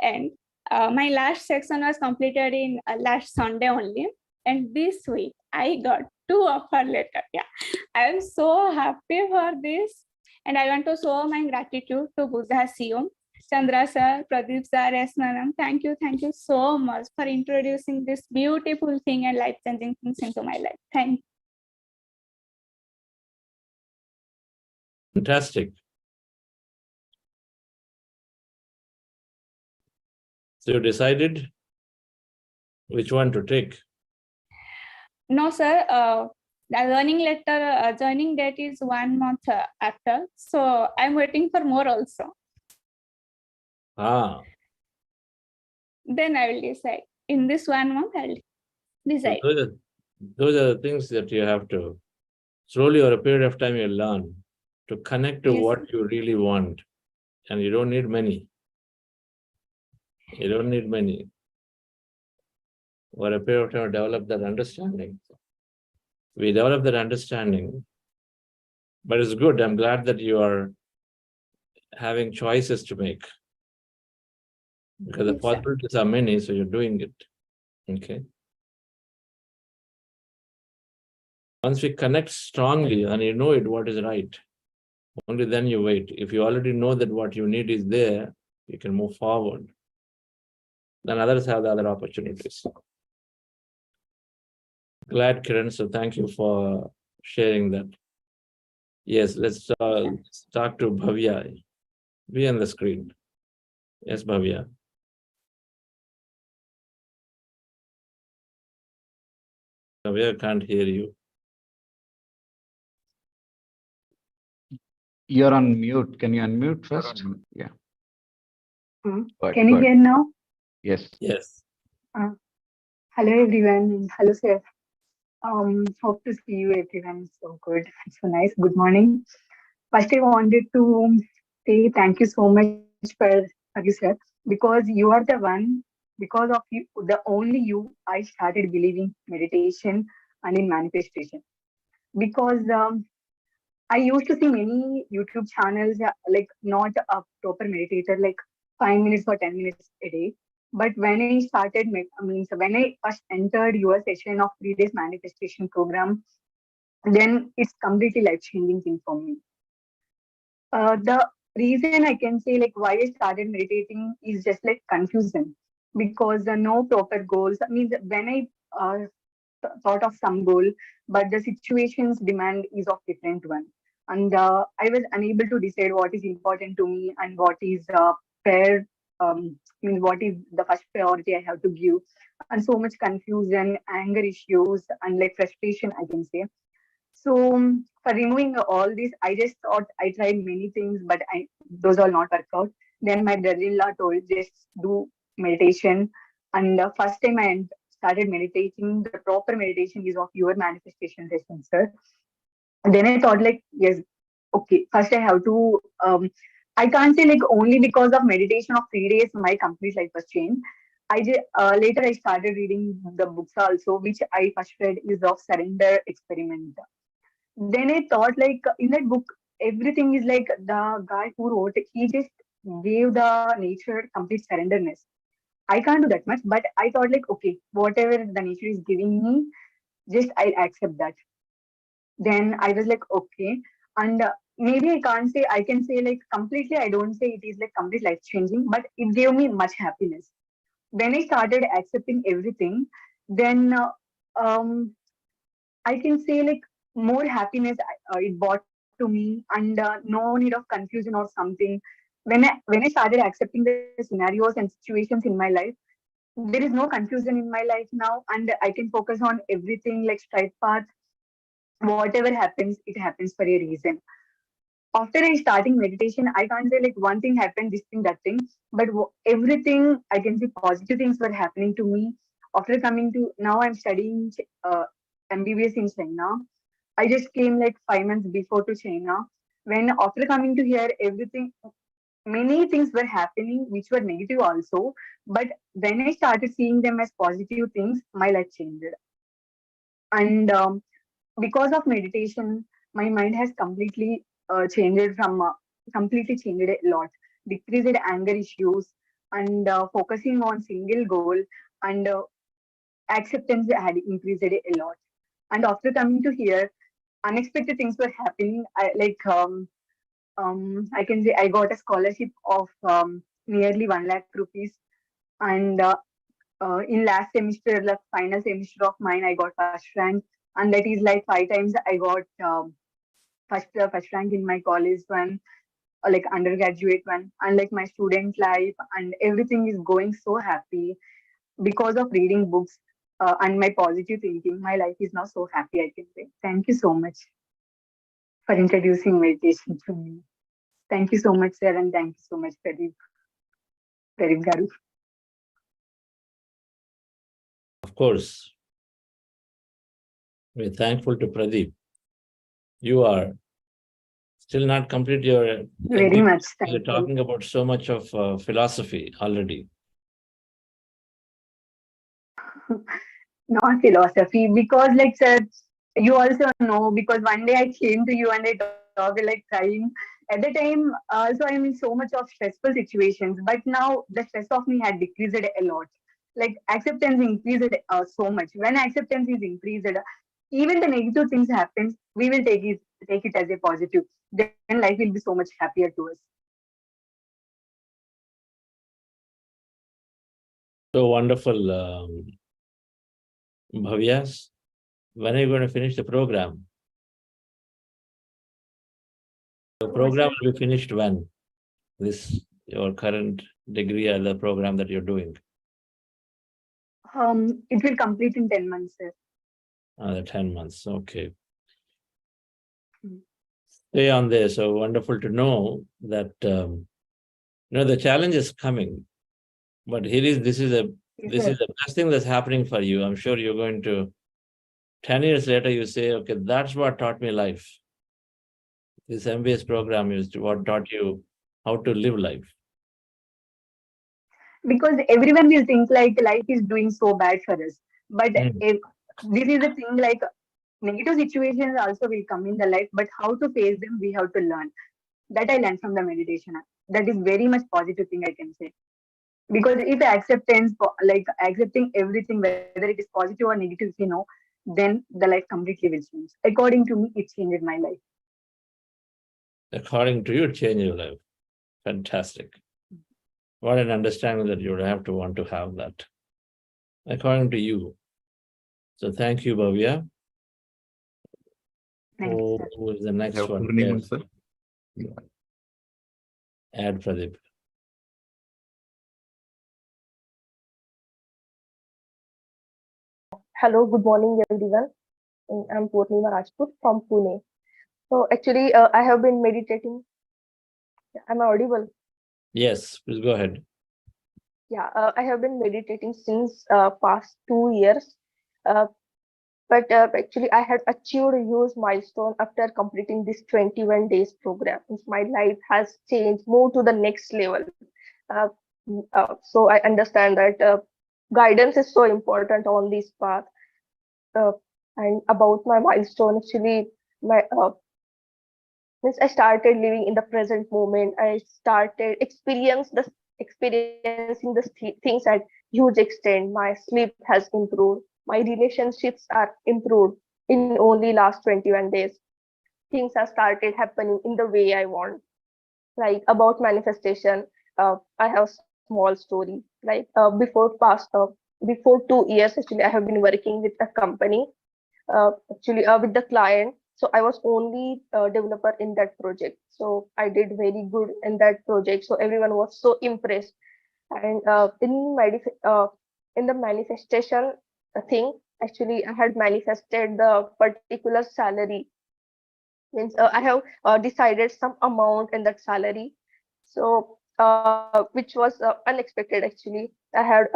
And my last section was completed in last Sunday only. And this week I got 2 offer letter. Yeah, I am so happy for this. And I want to show my gratitude to Buddha CEO, Chandra sir, Pradeep sir, S. Madam. Thank you so much for introducing this beautiful thing and life-changing things into my life. Thank you. Fantastic. So you decided which one to take? No, sir. The joining date is 1 month after. So I'm waiting for more also. Then I will decide. In this 1 month, I will decide. So those are the things that you have to, slowly over a period of time, you learn to connect to what you really want. And you don't need many. You don't need many. over a period of time, develop that understanding. We develop that understanding, but it's good. I'm glad that you are having choices to make, because the possibilities are many, so you're doing it. Okay. Once we connect strongly and you know it, what is right, only then you wait. If you already know that what you need is there, you can move forward. Then others have the other opportunities. Glad, Kiran. So thank you for sharing that. Yes, let's talk to Bhavya. Be on the screen. Yes, Bhavya. Bhavya can't hear you. You're on mute. Can you unmute first? Yeah. Can you hear now? Yes. Yes. Hello everyone, and hello sir. Hope to see you everyone. So good. It's so nice. Good morning. First, I wanted to say thank you so much for you, sir, because you are the one. Because of you, the only you, I started believing meditation and in manifestation. Because I used to see many YouTube channels, like not a proper meditator, like 5 minutes or 10 minutes a day. But when I started, when I first entered your session of 3 days manifestation program, then it's completely life changing thing for me. The reason I can say like why I started meditating is just like confusion, because no proper goals. I mean, when I thought of some goal, but the situations demand is of different one, and I was unable to decide what is important to me and what is fair. What is the first priority I have to give, and so much confusion, anger issues, and like frustration, I can say. So for removing all this, I just thought I tried many things, but those all not work out. Then my brother-in-law told just do meditation, and the first time I started meditating, the proper meditation is of your manifestation session, sir. And then I thought like yes, okay. First I have to. I can't say like only because of meditation of 3 days my complete life was changed. Later I started reading the books also, which I first read is of surrender experiment. Then I thought like in that book, everything is like the guy who wrote it, he just gave the nature complete surrenderness. I can't do that much, but I thought like, okay, whatever the nature is giving me, just I accept that. Then I was like, okay. And maybe I can't say, I can say like completely, I don't say it is like complete life changing, but it gave me much happiness. When I started accepting everything, then I can say like more happiness it brought to me, and no need of confusion or something. When I started accepting the scenarios and situations in my life, there is no confusion in my life now, and I can focus on everything like straight path. Whatever happens, it happens for a reason. After I starting meditation, I can't say like one thing happened, this thing, that thing, but everything I can see positive things were happening to me. After coming to now, I'm studying MBBS in China. I just came like 5 months before to China. When after coming to here, everything, many things were happening which were negative also. But when I started seeing them as positive things, my life changed. And because of meditation, my mind has changed from completely changed a lot. Decreased anger issues, and focusing on single goal, and acceptance had increased a lot. And after coming to here, unexpected things were happening. I can say I got a scholarship of nearly 1 lakh rupees, and in last semester, the final semester of mine, I got first rank, and that is like 5 times I got first rank in my college one, like undergraduate one, and like my student life, and everything is going so happy because of reading books and my positive thinking. My life is now so happy, I can say. Thank you so much for introducing meditation to me. Thank you so much, sir, and thank you so much, Pradeep Garu. Of course. We're thankful to Pradeep. You are still not complete your Very much. Thank You're you. talking about so much of philosophy already. Not philosophy, because like sir, you also know, because one day I came to you and I talked like crying. At the time, also I'm in so much of stressful situations, but now the stress of me had decreased a lot. Like acceptance increased so much. When acceptance is increased, even the negative things happens, we will take it as a positive. Then life will be so much happier to us. So wonderful, Bhavyas. When are you going to finish the program? The program will be finished when? This, your current degree or the program that you're doing? It will complete in 10 months, sir. 10 months, okay. Mm. Stay on there. So wonderful to know that, the challenge is coming, but this is the best thing that's happening for you. I'm sure you're going to, 10 years later, you say, okay, that's what taught me life. This MBS program is what taught you how to live life. Because everyone will think like life is doing so bad for us. But if this is the thing, like negative situations also will come in the life, but how to face them, we have to learn. That I learned from the meditation. That is very much positive thing I can say. Because if acceptance, like accepting everything, whether it is positive or negative, if you know, then the life completely will change. According to me, it changed my life. According to you, change your life. Fantastic. What an understanding that you would have to want to have that. According to you. So thank you, Bhavya. Thank you, sir. Who is the next one? Purnima, sir. Yeah. Add Pradeep. Hello, good morning, everyone. I'm Purnima Rajput from Pune. So actually, I have been meditating. Am I audible? Yes, please go ahead. Yeah, I have been meditating since past 2 years. But actually, I had achieved a huge milestone after completing this 21 days program. My life has changed, moved to the next level. Uh, so I understand that guidance is so important on this path. And about my milestone, actually, my means I started living in the present moment. I started experiencing the things at huge extent. My sleep has improved. My relationships are improved in only last 21 days. Things have started happening in the way I want. Like about manifestation, I have small story. Like before 2 years, actually, I have been working with a company with the client. So I was only developer in that project. So I did very good in that project. So everyone was so impressed. And in the manifestation thing, actually, I had manifested the particular salary. Means I have decided some amount in that salary. So which was unexpected. Actually, I had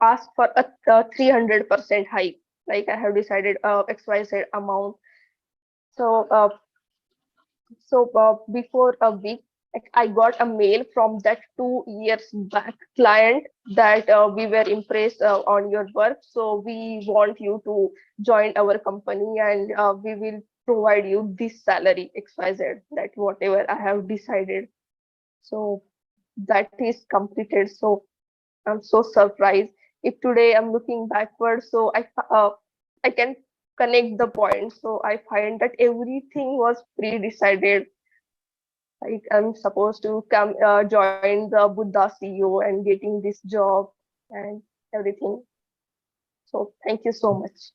asked for a 300% hike. Like I have decided XYZ amount. So before a week, like, I got a mail from that 2 years back client that we were impressed on your work. So we want you to join our company, and we will provide you this salary XYZ, that whatever I have decided. So that is completed. So I'm so surprised. If today I'm looking backward, so I can connect the points. So I find that everything was pre-decided. Like I'm supposed to come join the Buddha CEO and getting this job and everything. So thank you so much.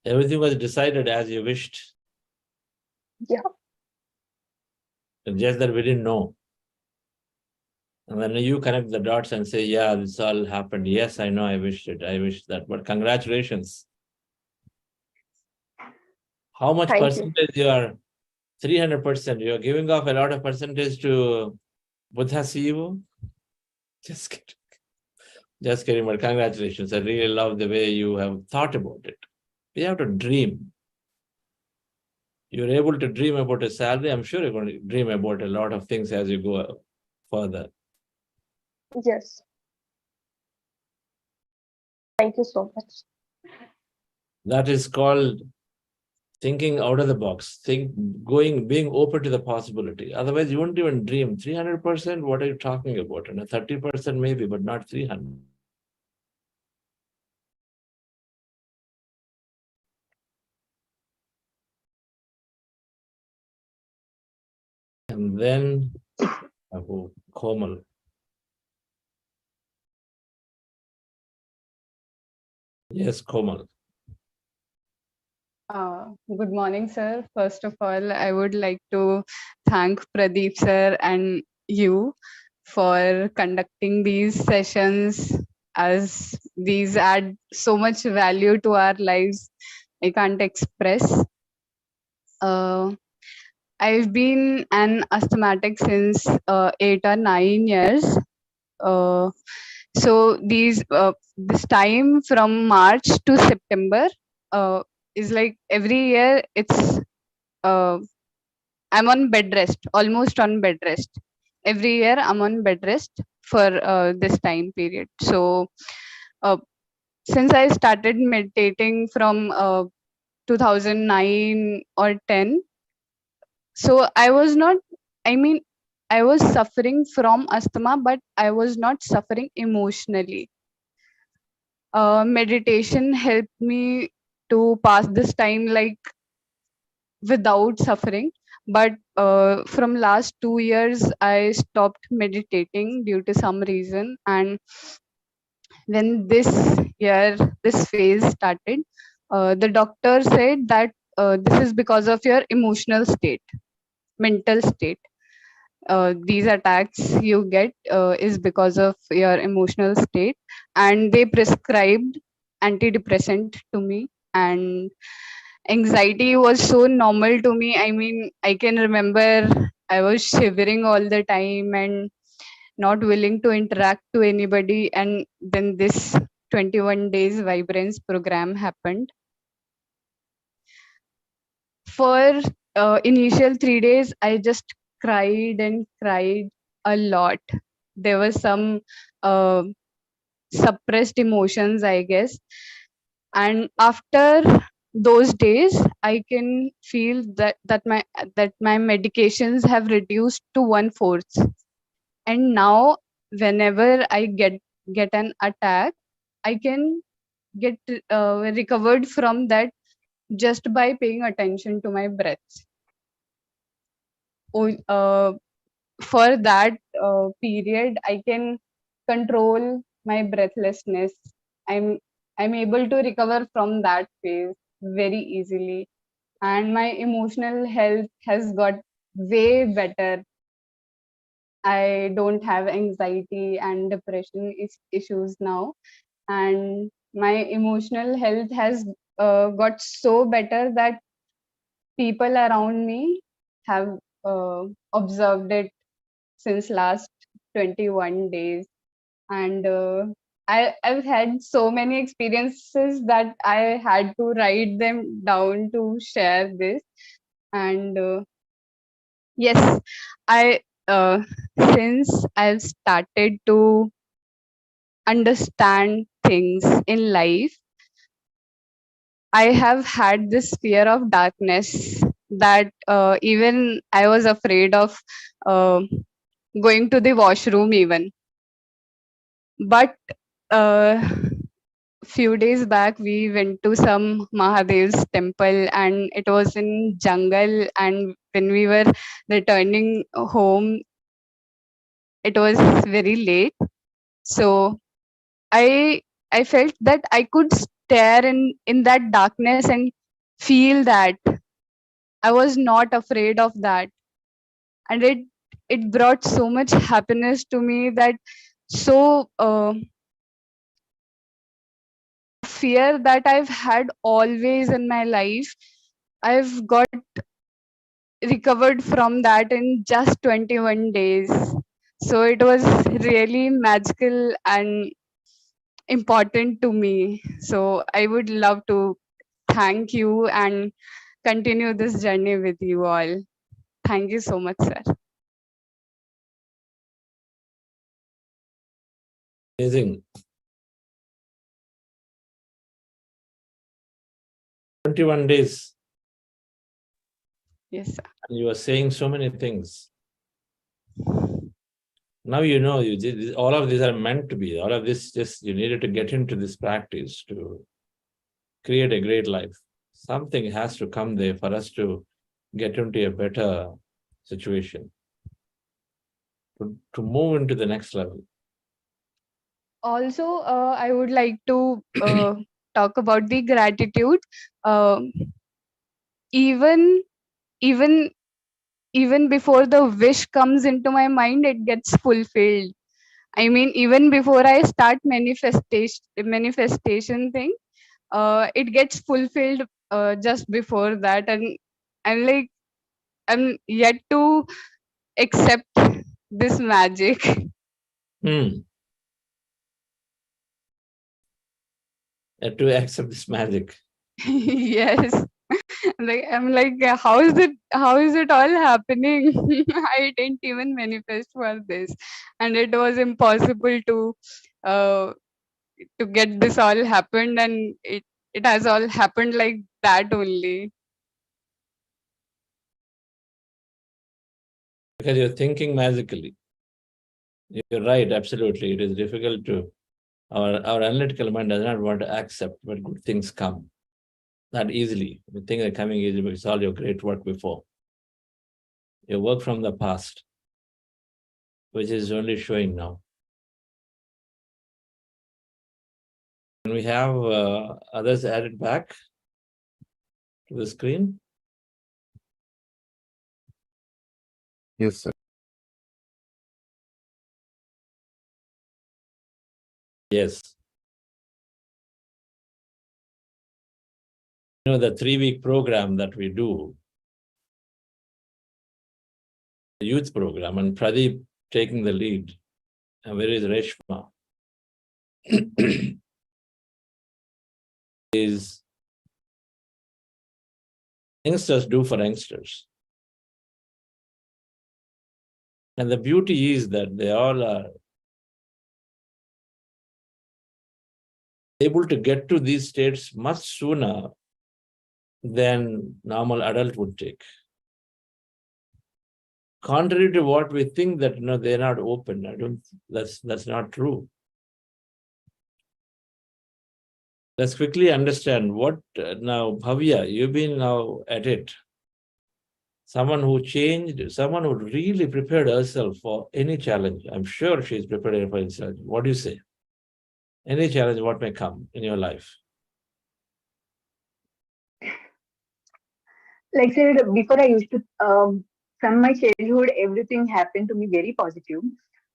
Everything was decided as you wished. Yeah. Just that we didn't know. And then you connect the dots and say, yeah, this all happened. Yes, I know I wished it. I wished that. But congratulations. How much percentage you are? 300%. You are giving off a lot of percentage to Buddha CEO? Just kidding. Just kidding, but congratulations. I really love the way you have thought about it. You have to dream. You're able to dream about a salary. I'm sure you're going to dream about a lot of things as you go further. Yes. Thank you so much. That is called thinking out of the box, being open to the possibility. Otherwise, you won't even dream. 300%, what are you talking about? And 30% maybe, but not 300. And then, Komal. Yes, Komal. Good morning, sir. First of all, I would like to thank Pradeep, sir, and you for conducting these sessions, as these add so much value to our lives. I can't express. I've been an asthmatic since 8 or 9 years. So this time from March to September is like every year I'm on bed rest, almost on bed rest. Every year I'm on bed rest for this time period. So since I started meditating from 2009 or 10, so I was not, I mean, I was suffering from asthma, but I was not suffering emotionally. Meditation helped me to pass this time like without suffering. But from last 2 years, I stopped meditating due to some reason. And when this phase started, the doctor said that this is because of your emotional state, mental state. These attacks you get is because of your emotional state, and they prescribed antidepressant to me. And anxiety was so normal to me. I mean, I can remember I was shivering all the time and not willing to interact to anybody. And then this 21 days vibrance program happened. For initial 3 days, I just cried and cried a lot. There was some uh, suppressed emotions, I guess. And after those days, I can feel that my medications have reduced to 1/4. And now, whenever I get an attack, I can get recovered from that just by paying attention to my breath. For that period, I can control my breathlessness. I'm able to recover from that phase very easily, and my emotional health has got way better. I don't have anxiety and depression issues now, and my emotional health has got so better that people around me have observed it since last 21 days. And I've had so many experiences that I had to write them down to share this. And yes, I since I've started to understand things in life, I have had this fear of darkness that even I was afraid of going to the washroom even. But few days back, we went to some Mahadev's temple, and it was in jungle. And when we were returning home, it was very late. So I felt that I could stare in that darkness and feel that I was not afraid of that. And it brought so much happiness to me that so fear that I've had always in my life, I've got recovered from that in just 21 days. So it was really magical and important to me. So I would love to thank you and continue this journey with you all. Thank you so much, sir. Amazing. 21 days. Yes, sir. And you are saying so many things. Now you know all of these are meant to be. All of this just you needed to get into this practice to create a great life. Something has to come there for us to get into a better situation, to move into the next level. Also, I would like to talk about the gratitude. Even even even before the wish comes into my mind, it gets fulfilled. I mean, even before I start manifestation thing, it gets fulfilled just before that, and I'm yet to accept this magic. To accept this magic. Yes. I'm like, how is it all happening? I didn't even manifest for this, and it was impossible to get this all happened, and it has all happened like that only. Because you're thinking magically. You're right, absolutely. It is difficult to, our analytical mind does not want to accept when good things come that easily. We think they're coming easily because it's all your great work before. Your work from the past, which is only showing now. Can we have others added back to the screen? Yes, sir. Yes. You know, the 3-week program that we do, the youth program, and Pradeep taking the lead. And where is Reshma? Is youngsters do for youngsters. And the beauty is that they all are able to get to these states much sooner than normal adult would take. Contrary to what we think that they're not open. That's not true. Let's quickly understand what now, Bhavya, you've been now at it. Someone who changed, someone who really prepared herself for any challenge. I'm sure she's prepared for any challenge. What do you say? Any challenge, what may come in your life? Like I said before, I used to, from my childhood, everything happened to me very positive.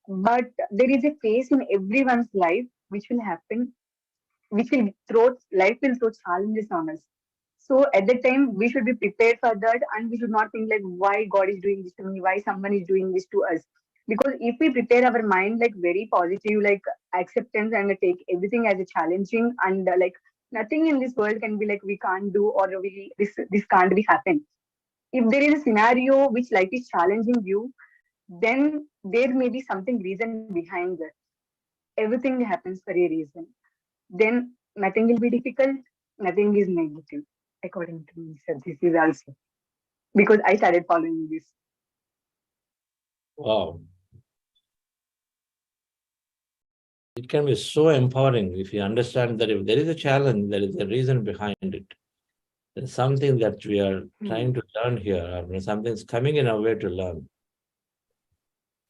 But there is a phase in everyone's life which will happen, life will throw challenges on us. So at that time, we should be prepared for that, and we should not think like why God is doing this to me, why someone is doing this to us. Because if we prepare our mind like very positive, like acceptance, and take everything as a challenging, and like nothing in this world can be like we can't do, or this can't be happen. If there is a scenario which life is challenging you, then there may be something reason behind that. Everything happens for a reason. Then nothing will be difficult, nothing is negative, according to me. So this is also because I started following this. Wow. It can be so empowering if you understand that if there is a challenge, there is a reason behind it. There's something that we are trying to learn here, or something's coming in our way to learn.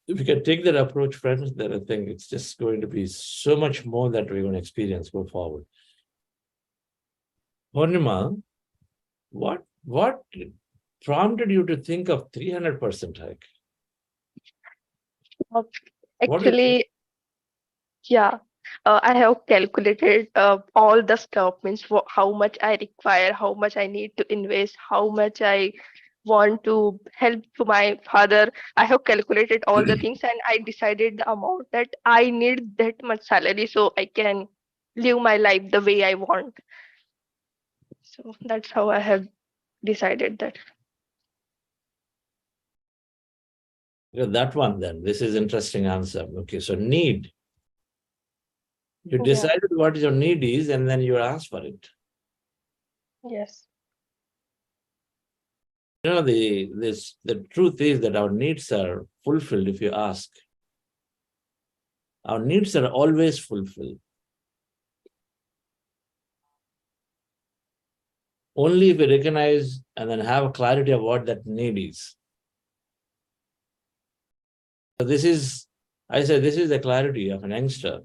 If we can take that approach, friends, then I think it's just going to be so much more that we're going to experience go forward. Purnima, what prompted you to think of 300% hike? Actually, yeah, I have calculated all the stuff, means how much I require, how much I need to invest, how much I want to help to my father. I have calculated all the things, and I decided the amount that I need that much salary so I can live my life the way I want. So that's how I have decided that. That one then, this is interesting answer. Okay, so need. You Yeah. decided what your need is, and then you ask for it. Yes. You know, the truth is that our needs are fulfilled if you ask. Our needs are always fulfilled. Only if we recognize and then have a clarity of what that need is. So this is, I say, this is the clarity of an youngster.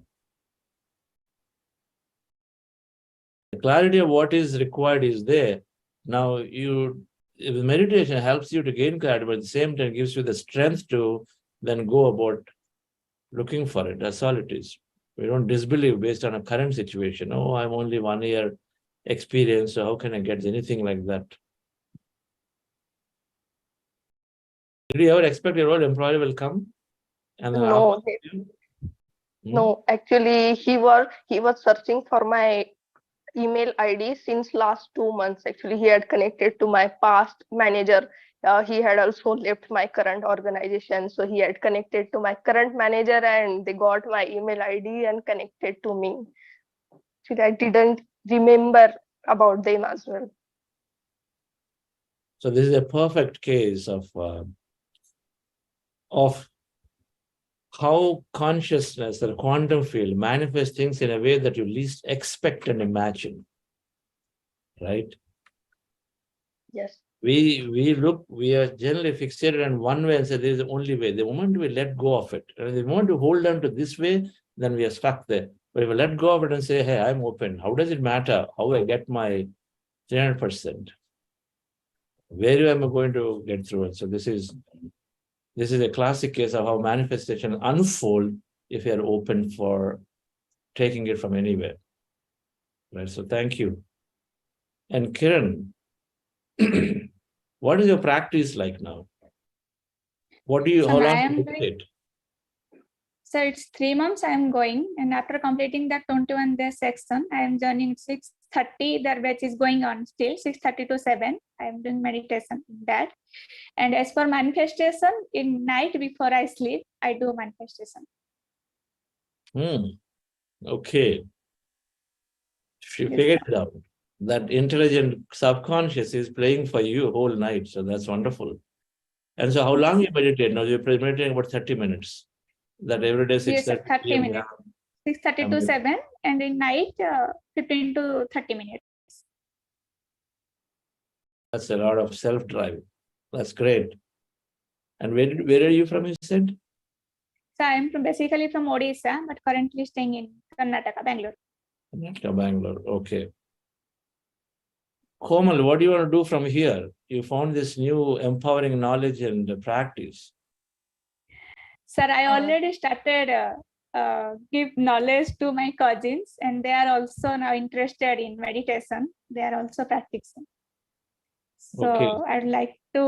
The clarity of what is required is there. Now, meditation helps you to gain clarity, but at the same time gives you the strength to then go about looking for it. That's all it is. We don't disbelieve based on a current situation. Oh, I'm only 1 year experience, so how can I get anything like that? Did you ever expect your old employer will come? And then No, Hmm? no. Actually, he was searching for my email ID since last 2 months. Actually, he had connected to my past manager. He had also left my current organization, so he had connected to my current manager, and they got my email ID and connected to me. Actually, I didn't remember about them as well. So this is a perfect case of how consciousness or quantum field manifests things in a way that you least expect and imagine, right? Yes. We are generally fixated on one way and say this is the only way. The moment we let go of it, and the moment we hold on to this way, then we are stuck there. But if we let go of it and say, hey, I'm open, how does it matter how I get my 300%? Where am I going to get through it? So this is a classic case of how manifestation unfold if you are open for taking it from anywhere. Right. So thank you. And Kiran, what is your practice like now? What do you, So how I long am do you doing, meditate? so it's 3 months I am going, and after completing that 21 day section, I am joining 6:30. Their batch is going on still 6:30 to 7. I am doing meditation in that. And as for manifestation, in night before I sleep, I do manifestation. Okay. She Yes, figured sir. it out. That intelligent subconscious is playing for you whole night. So that's wonderful. And so how long you meditate? Now you're meditating about 30 minutes. That every day, Yes, sir, 6:30 30 PM, minutes. 6:30 to 7, and in night 15 to 30 minutes. That's a lot of self-drive. That's great. And where are you from, you said? So I am basically from Odisha, but currently staying in Karnataka, Bangalore. Karnataka, Bangalore. Okay. Komal, what do you want to do from here? You found this new empowering knowledge and practice. Sir, I already started give knowledge to my cousins, and they are also now interested in meditation. They are also practicing. So Okay. I'd like to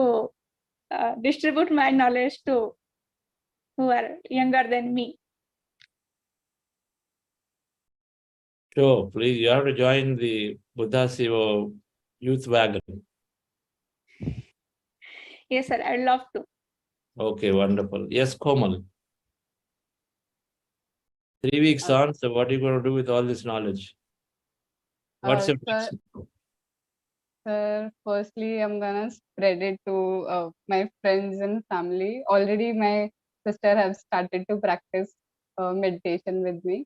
distribute my knowledge to who are younger than me. Sure, please, you have to join the Buddha Siva youth wagon. Yes, sir, I'd love to. Okay, wonderful. Yes, Komal. 3 weeks on, so what are you going to do with all this knowledge? What's your next? Sir, firstly, I'm gonna spread it to my friends and family. Already, my sister have started to practice meditation with me,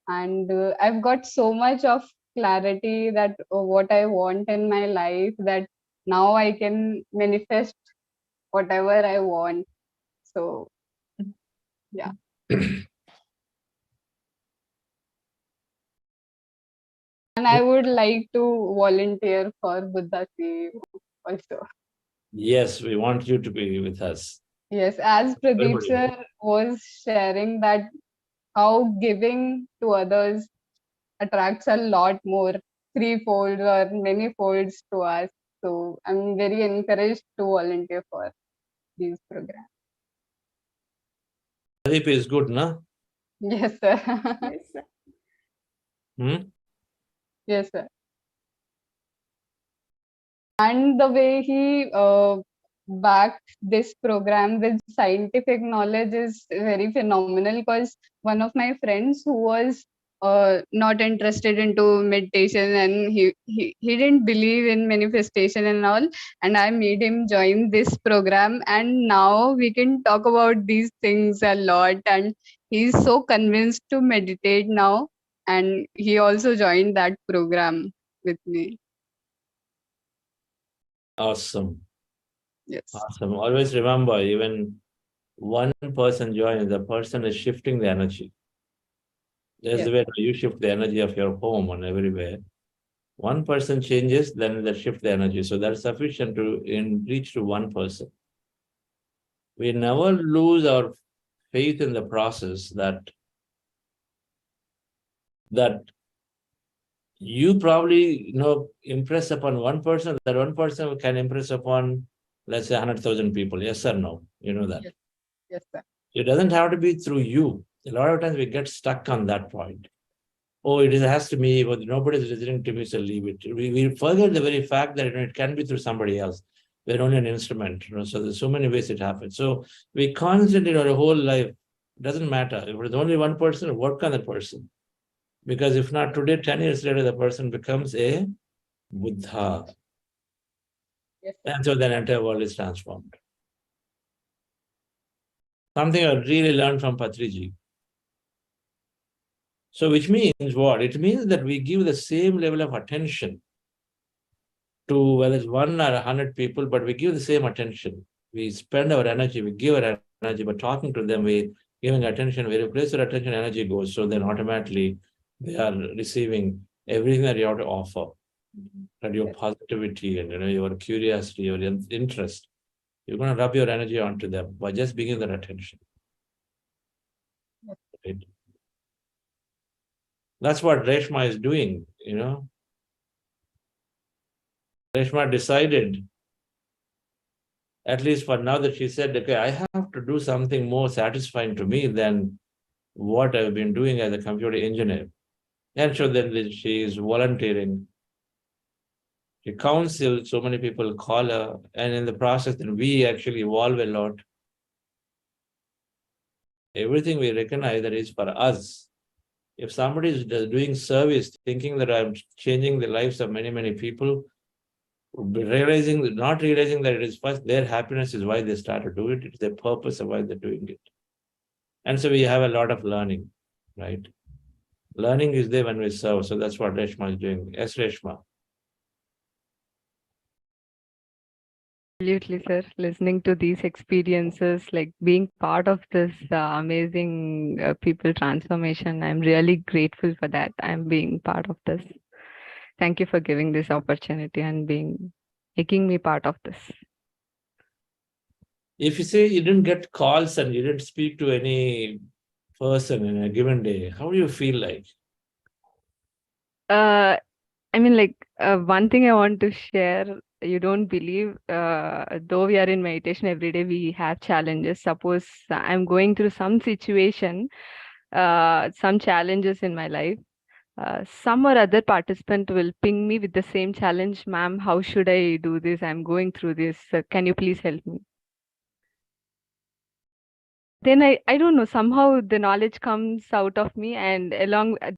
and I've got so much of clarity that what I want in my life, that now I can manifest whatever I want. So, yeah. And I would like to volunteer for Buddha Seva also. Yes, we want you to be with us. Yes, as Pradeep sir was sharing that how giving to others attracts a lot more, threefold or many folds to us. So I'm very encouraged to volunteer for these programs. Pradeep is good, no? Yes, sir. Yes, sir. Yes, sir. And the way he backed this program with scientific knowledge is very phenomenal, because one of my friends who was not interested into meditation, and he didn't believe in manifestation and all, and I made him join this program, and now we can talk about these things a lot, and he's so convinced to meditate now, and he also joined that program with me. Awesome. Yes. Awesome. Always remember, even one person joins, the person is shifting the energy. There's the way you shift the energy of your home and everywhere. One person changes, then they shift the energy. So that's sufficient to reach to one person. We never lose our faith in the process that you probably impress upon one person, that one person can impress upon, let's say, 100,000 people. Yes or no? You know that. Yes, sir. It doesn't have to be through you. A lot of times we get stuck on that point. Oh, it has to be, but nobody's listening to me, so leave it. We forget the very fact that it can be through somebody else. We're only an instrument. So there's so many ways it happens. So we concentrate our whole life. It doesn't matter. If it's only one person, work on the person. Because if not today, 10 years later, the person becomes a Buddha. Yes, and so the entire world is transformed. Something I really learned from Patriji. So which means what? It means that we give the same level of attention to whether it's 1 or 100 people, but we give the same attention. We spend our energy, we give our energy, but talking to them, we giving attention, where you place your attention, energy goes. So then automatically they are receiving everything that you have to offer. And your positivity and your curiosity, your interest. You're going to rub your energy onto them by just giving their attention. Right? That's what Reshma is doing, Reshma decided, at least for now, that she said, okay, I have to do something more satisfying to me than what I've been doing as a computer engineer. And so then she is volunteering. She counsels, so many people call her, and in the process, then we actually evolve a lot. Everything we recognize that is for us. If somebody is doing service, thinking that I'm changing the lives of many, many people, not realizing that it is first their happiness is why they start to do it. It's the purpose of why they're doing it. And so we have a lot of learning, right? Learning is there when we serve. So that's what Reshma is doing. Yes, Reshma. Absolutely, sir. Listening to these experiences, like being part of this amazing people transformation, I'm really grateful for that. I'm being part of this. Thank you for giving this opportunity and making me part of this. If you say you didn't get calls and you didn't speak to any person in a given day, how do you feel like? One thing I want to share, you don't believe, though we are in meditation every day, we have challenges. Suppose I'm going through some situation, some challenges in my life. Some or other participant will ping me with the same challenge. Ma'am, how should I do this? I'm going through this. Can you please help me? Then I don't know, somehow the knowledge comes out of me, and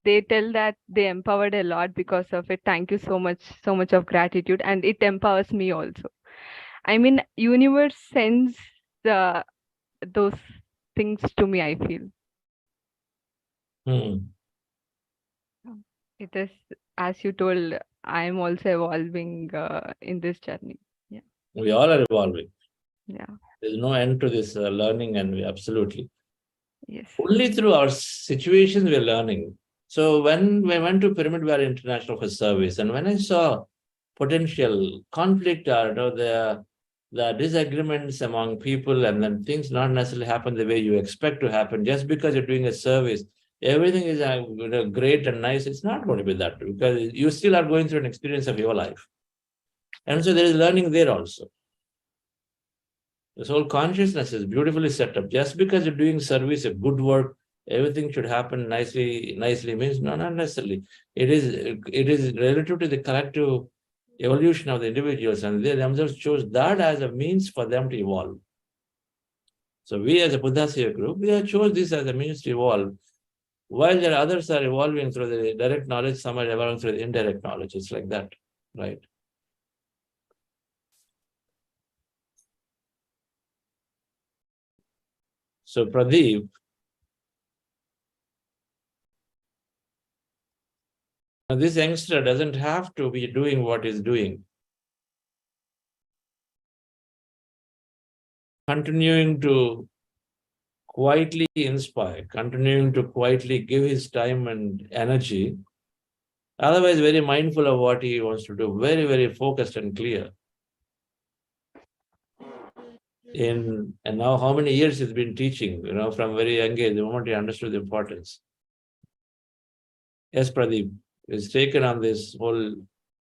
they tell that they empowered a lot because of it. Thank you so much of gratitude, and it empowers me also. I mean, universe sends those things to me, I feel. It is, as you told, I am also evolving in this journey. Yeah. We all are evolving. Yeah. There's no end to this learning, and we absolutely. Yes. Only through our situations we're learning. So when we went to Pyramid Valley International for service, and when I saw potential conflict or the disagreements among people, and then things not necessarily happen the way you expect to happen, just because you're doing a service, everything is great and nice. It's not going to be that, because you still are going through an experience of your life. And so there is learning there also. This whole consciousness is beautifully set up. Just because you're doing service, a good work, everything should happen nicely means no, not necessarily. It is relative to the collective evolution of the individuals, and they themselves chose that as a means for them to evolve. So we as a Buddha Seva group, we have chose this as a means to evolve. While there are others are evolving through the direct knowledge, some are evolving through the indirect knowledge. It's like that, right? So Pradeep, this youngster doesn't have to be doing what he's doing. Continuing to quietly inspire, continuing to quietly give his time and energy, otherwise very mindful of what he wants to do, very, very focused and clear. And now how many years he's been teaching, from very young age, the moment he understood the importance. Yes, Pradeep is taken on this whole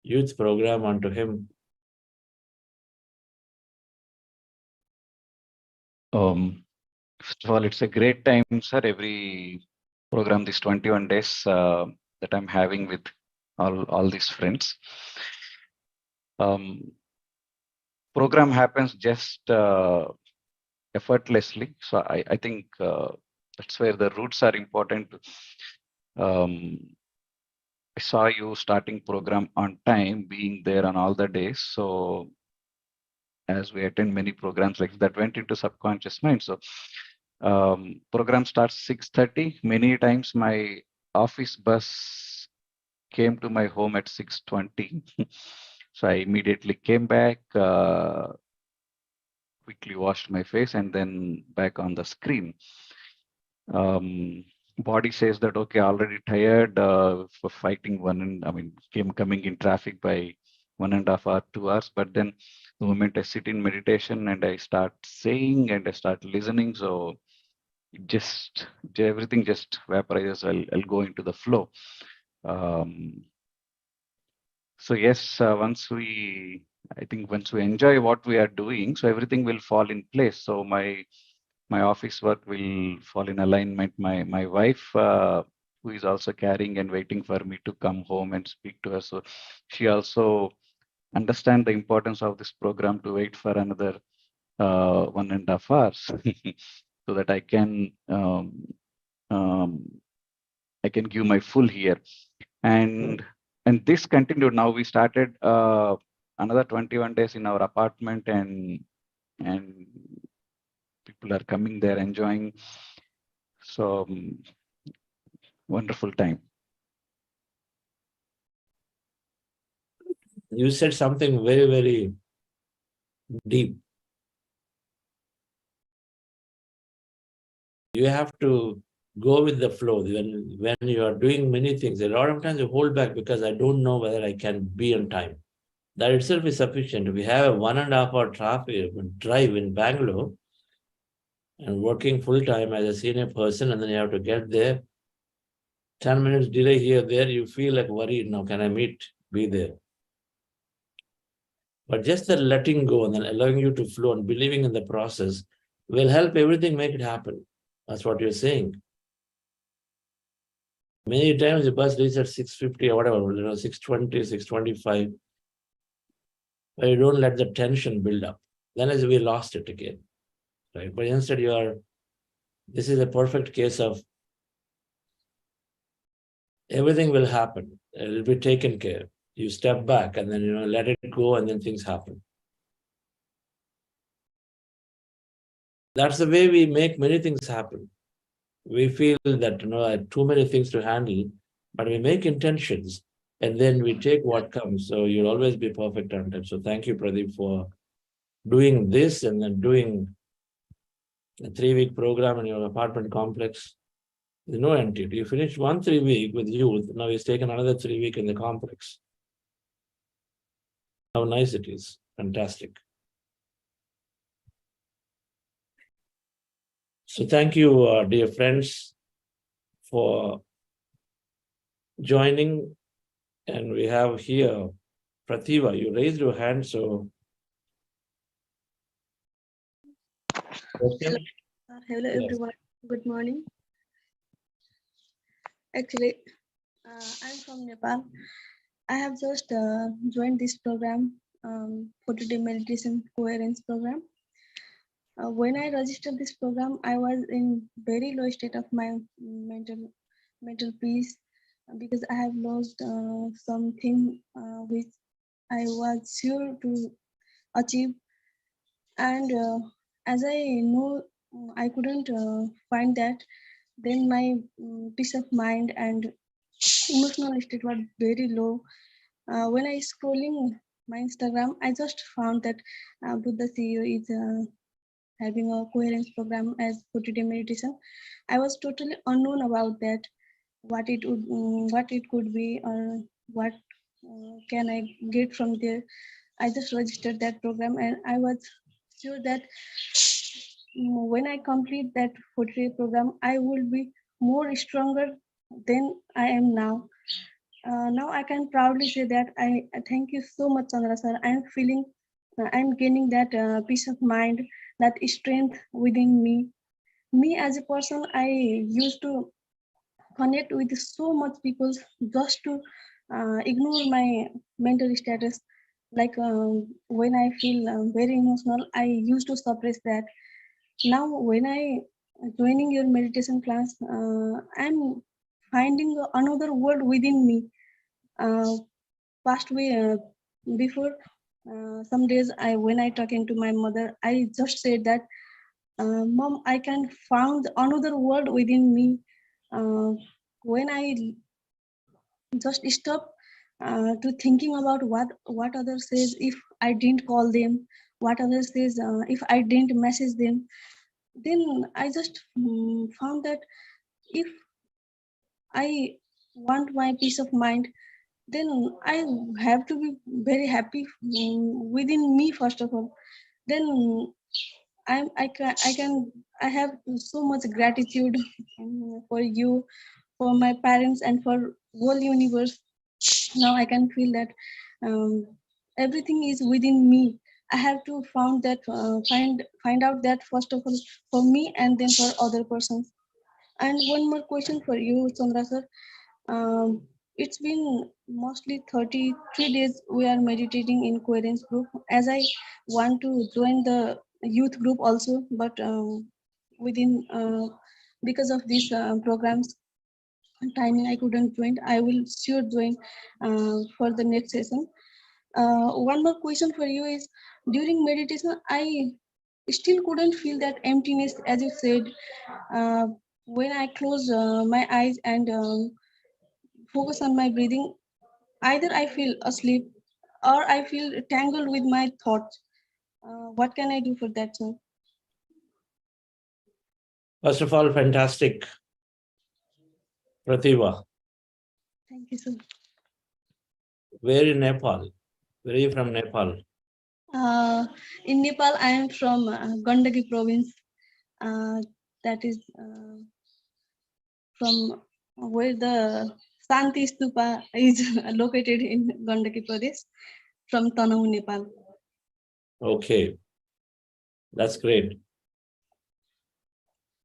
youth program onto him. First of all, it's a great time, sir. Every program, this 21 days that I'm having with all these friends. Program happens just effortlessly. So I think that's where the roots are important. I saw you starting program on time, being there on all the days. So as we attend many programs like that, went into subconscious mind. So program starts 6:30. Many times my office bus came to my home at 6:20. So I immediately came back, quickly washed my face, and then back on the screen. Body says that, okay, already tired for fighting coming in traffic by 1.5 hours, 2 hours. But then the moment I sit in meditation and I start saying and I start listening, so it just everything just vaporizes. I'll go into the flow. So yes, once we enjoy what we are doing, so everything will fall in place. So my office work will fall in alignment. My wife, who is also carrying and waiting for me to come home and speak to her, so she also understand the importance of this program to wait for another 1.5 hours, so that I can give my full here. And this continued. Now we started another 21 days in our apartment, and people are coming there enjoying. So wonderful time. You said something very, very deep. You have to go with the flow. When you are doing many things, a lot of times you hold back because I don't know whether I can be on time. That itself is sufficient. We have a 1.5 hour traffic drive in Bangalore and working full time as a senior person, and then you have to get there. 10 minutes delay here, there, you feel like worried. Now, can I be there? But just the letting go and then allowing you to flow and believing in the process will help everything make it happen. That's what you're saying. Many times the bus reaches at 6:50 or whatever, 6:20, 6:25. But you don't let the tension build up. Then as we lost it again. Right? But instead this is a perfect case of everything will happen. It will be taken care. You step back and then let it go, and then things happen. That's the way we make many things happen. We feel that I have too many things to handle, but we make intentions and then we take what comes. So you'll always be perfect on time. So thank you, Pradeep, for doing this and then doing a 3-week program in your apartment complex. There's no end to it. You finished 1 3-week with youth. Now he's taken another 3 week in the complex. How nice it is. Fantastic. So thank you, dear friends, for joining. And we have here Pratibha. You raised your hand, so. Okay. Hello everyone. Good morning. Actually, I'm from Nepal. I have just joined this program, 40-day meditation coherence program. When I registered this program, I was in very low state of my mental mental peace, because I have lost something which I was sure to achieve. And as I know, I couldn't find that, then my peace of mind and emotional state were very low. When I scrolling my Instagram, I just found that Buddha CEO is having a coherence program as 40-day meditation. I was totally unknown about that, what it could be, or what can I get from there. I just registered that program, and I was sure that when I complete that 40-day program, I will be more stronger than I am now. Now I can proudly say that I thank you so much, Chandra sir. I am feeling, I'm gaining that peace of mind, that strength within me. Me as a person, I used to connect with so much people just to ignore my mental status. Like when I feel very emotional, I used to suppress that. Now when I joining your meditation class, I'm finding another world within me. Past way before some days, I when I talking to my mother, I just said that, Mom, I can found another world within me. When I just stop to thinking about what others says if I didn't call them, what others says if I didn't message them, then I just found that if I want my peace of mind, then I have to be very happy within me first of all. Then I have so much gratitude for you, for my parents, and for whole universe. Now I can feel that everything is within me. I have to find out that first of all for me, and then for other persons. And one more question for you, Chandra sir. It's been mostly 33 days we are meditating in Coherence group. As I want to join the youth group also, but within because of these programs timing, I couldn't join. I will sure join for the next session. One more question for you is, during meditation, I still couldn't feel that emptiness, as you said. When I close my eyes and focus on my breathing, either I feel asleep or I feel tangled with my thoughts. What can I do for that, sir? First of all, fantastic, Pratibha. Thank you, sir. Where in Nepal? Where are you from, Nepal? In Nepal, I am from Gandaki province. That is from where the Santi Stupa is located in Gandaki Pradesh, from Tanahu, Nepal. Okay, that's great.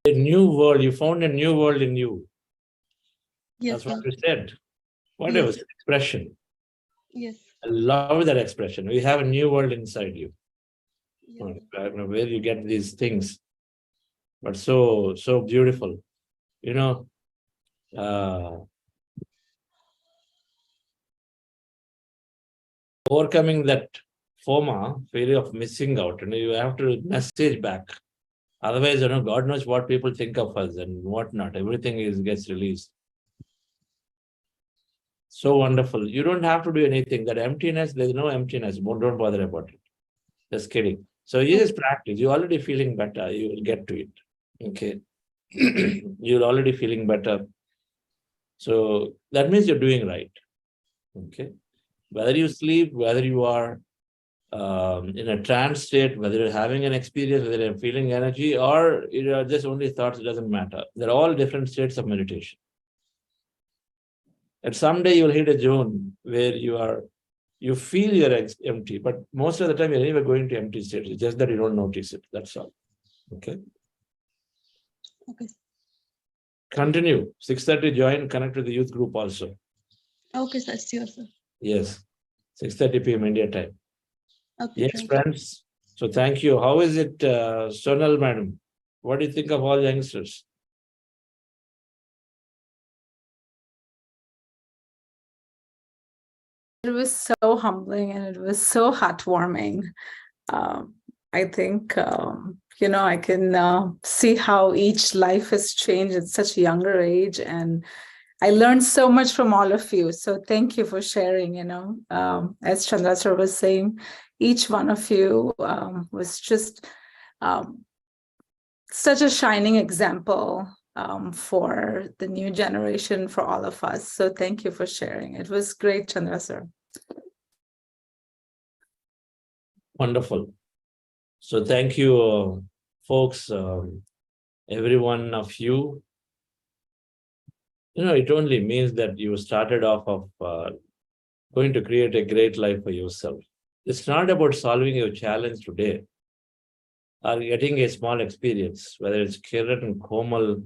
A new world, you found a new world in you. Yes, that's what sir. you said. What Yes. an expression. Yes. I love that expression. We have a new world inside you. Yes. I don't know where you get these things, but so beautiful. You know, overcoming that FOMA, feeling of missing out, and you have to message back. Otherwise, God knows what people think of us and whatnot. Everything gets released. So wonderful. You don't have to do anything. That emptiness, there's no emptiness. Don't bother about it. Just kidding. So you just practice. You're already feeling better. You will get to it. Okay. You're already feeling better. So that means you're doing right. Okay. Whether you sleep, whether you are in a trance state, whether you're having an experience, whether you're feeling energy, or you're just only thoughts, it doesn't matter. They're all different states of meditation. And someday you'll hit a zone where you feel you're empty, but most of the time you're never going to empty states. It's just that you don't notice it. That's all. Okay. Okay. Continue. 6:30, join, connect with the youth group also. Okay, sir. Sure, sir. Yes. 6:30 p.m. India time. Okay, Yes, thank you. friends. So thank you. How is it, Sonal madam? What do you think of all youngsters? It was so humbling and it was so heartwarming. I think, I can see how each life has changed at such a younger age. And I learned so much from all of you. So thank you for sharing, as Chandra sir was saying, each one of you was just such a shining example for the new generation, for all of us. So thank you for sharing. It was great, Chandra sir. Wonderful. So thank you, folks, every one of you. It only means that you started off of going to create a great life for yourself. It's not about solving your challenge today or getting a small experience, whether it's Kiran and Komal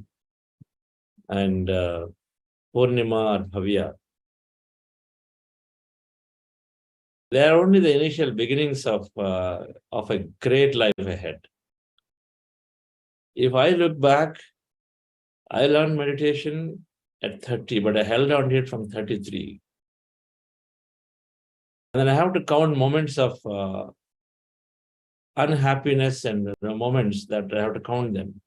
and Purnima or Bhavya. They are only the initial beginnings of a great life ahead. If I look back, I learned meditation at 30, but I held on to it from 33. And then I have to count moments of unhappiness and moments that I have to count them.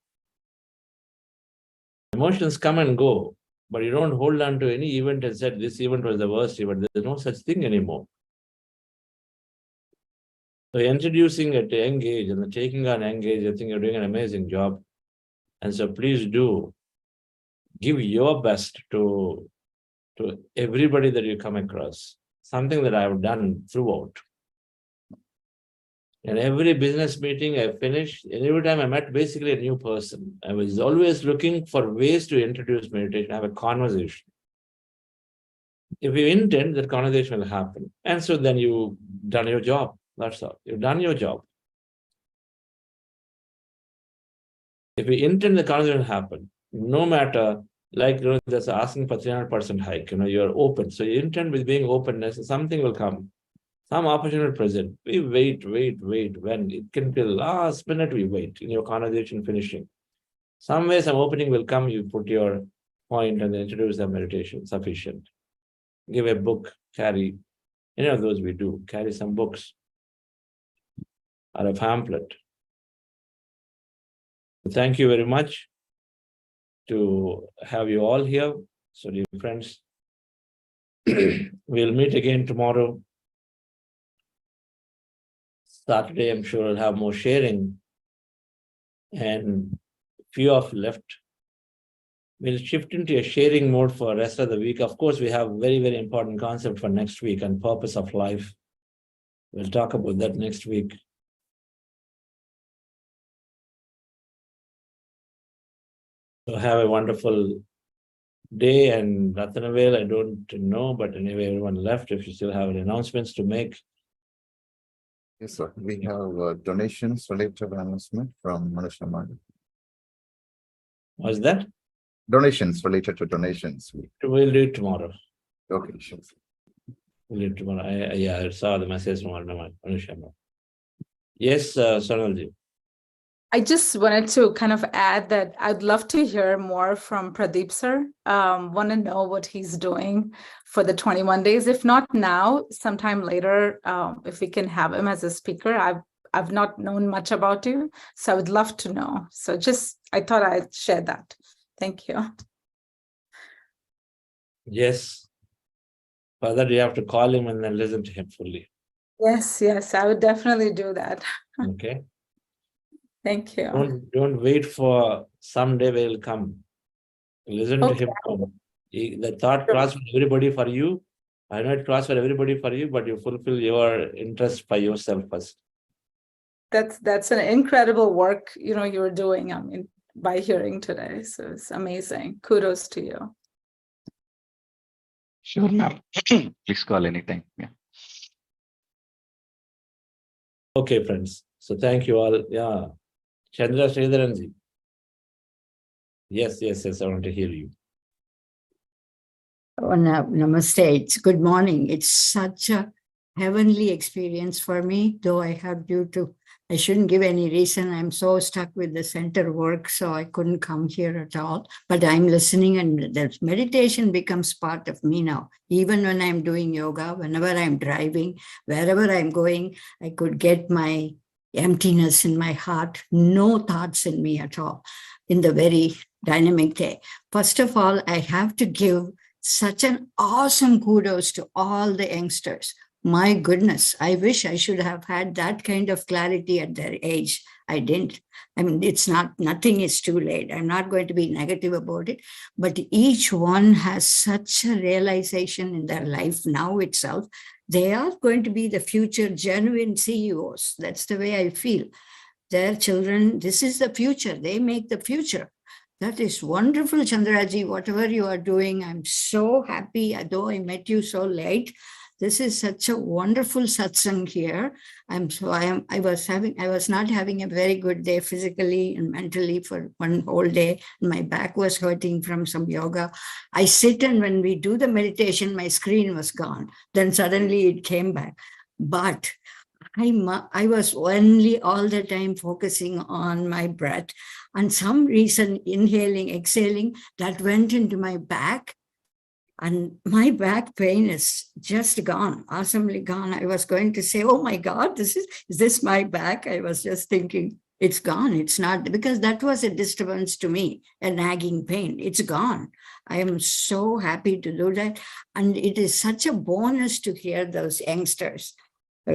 Emotions come and go, but you don't hold on to any event and said, this event was the worst event. There's no such thing anymore. So introducing at a young age and taking on young age, I think you're doing an amazing job. And so please do give your best to everybody that you come across. Something that I've done throughout. And every business meeting I finished, and every time I met basically a new person, I was always looking for ways to introduce meditation, have a conversation. If you intend, that conversation will happen. And so then you've done your job. That's all. You've done your job. If you intend, the conversation will happen. No matter, like there's asking for 300% hike, you're open. So you intend with being openness, something will come. Some opportunity present. We wait. When it can be the last minute, we wait in your conversation finishing. Some way, some opening will come, you put your point and then introduce the meditation, sufficient. Give a book, carry, any of those we do, carry some books or a pamphlet. Thank you very much to have you all here. So dear friends, we'll meet again tomorrow. Saturday, I'm sure I'll have more sharing. And few of left. We'll shift into a sharing mode for the rest of the week. Of course, we have very, very important concept for next week and purpose of life. We'll talk about that next week. So have a wonderful day. And Ratanavel, I don't know, but anyway, everyone left. If you still have any announcements to make. Yes, sir. We have donations related to the announcement from Manushamad. What's that? Donations related to donations. We'll do it tomorrow. Okay, sure. We'll do it tomorrow. I saw the message from Manushamad. Yes, Sonalji. I just wanted to kind of add that I'd love to hear more from Pradeep sir. Want to know what he's doing for the 21 days. If not now, sometime later, if we can have him as a speaker. I've not known much about you, so I would love to know. So I thought I'd share that. Thank you. Yes. For that, you have to call him and then listen to him fully. Yes, I would definitely do that. Okay. Thank you. Don't wait for someday will come. Listen to him. The thought cross for everybody for you. I know it cross for everybody for you, but you fulfill your interest for yourself first. That's an incredible work, you're doing, by hearing today. So it's amazing. Kudos to you. Sure, ma'am. Please call anytime. Yeah. Okay, friends. So thank you all. Yeah. Chandra Sridharanji. Yes, I want to hear you. Oh, namaste. It's good morning. It's such a heavenly experience for me, though I have due to I shouldn't give any reason. I'm so stuck with the center work, so I couldn't come here at all. But I'm listening, and the meditation becomes part of me now. Even when I'm doing yoga, whenever I'm driving, wherever I'm going, I could get my emptiness in my heart, no thoughts in me at all, in the very dynamic day. First of all, I have to give such an awesome kudos to all the youngsters. My goodness, I wish I should have had that kind of clarity at their age. I didn't. I mean, nothing is too late. I'm not going to be negative about it, but each one has such a realization in their life now itself. They are going to be the future genuine CEOs. That's the way I feel. Their children, this is the future. They make the future. That is wonderful, Chandraji. Whatever you are doing, I'm so happy. Though I met you so late, this is such a wonderful satsang here. I was not having a very good day physically and mentally for one whole day. My back was hurting from some yoga. I sit, and when we do the meditation, my screen was gone. Then suddenly it came back. But I was only all the time focusing on my breath. And some reason, inhaling, exhaling, that went into my back. And my back pain is just gone, awesomely gone. I was going to say, oh my God, is this my back? I was just thinking, it's gone. It's not, because that was a disturbance to me, a nagging pain. It's gone. I am so happy to do that. And it is such a bonus to hear those youngsters.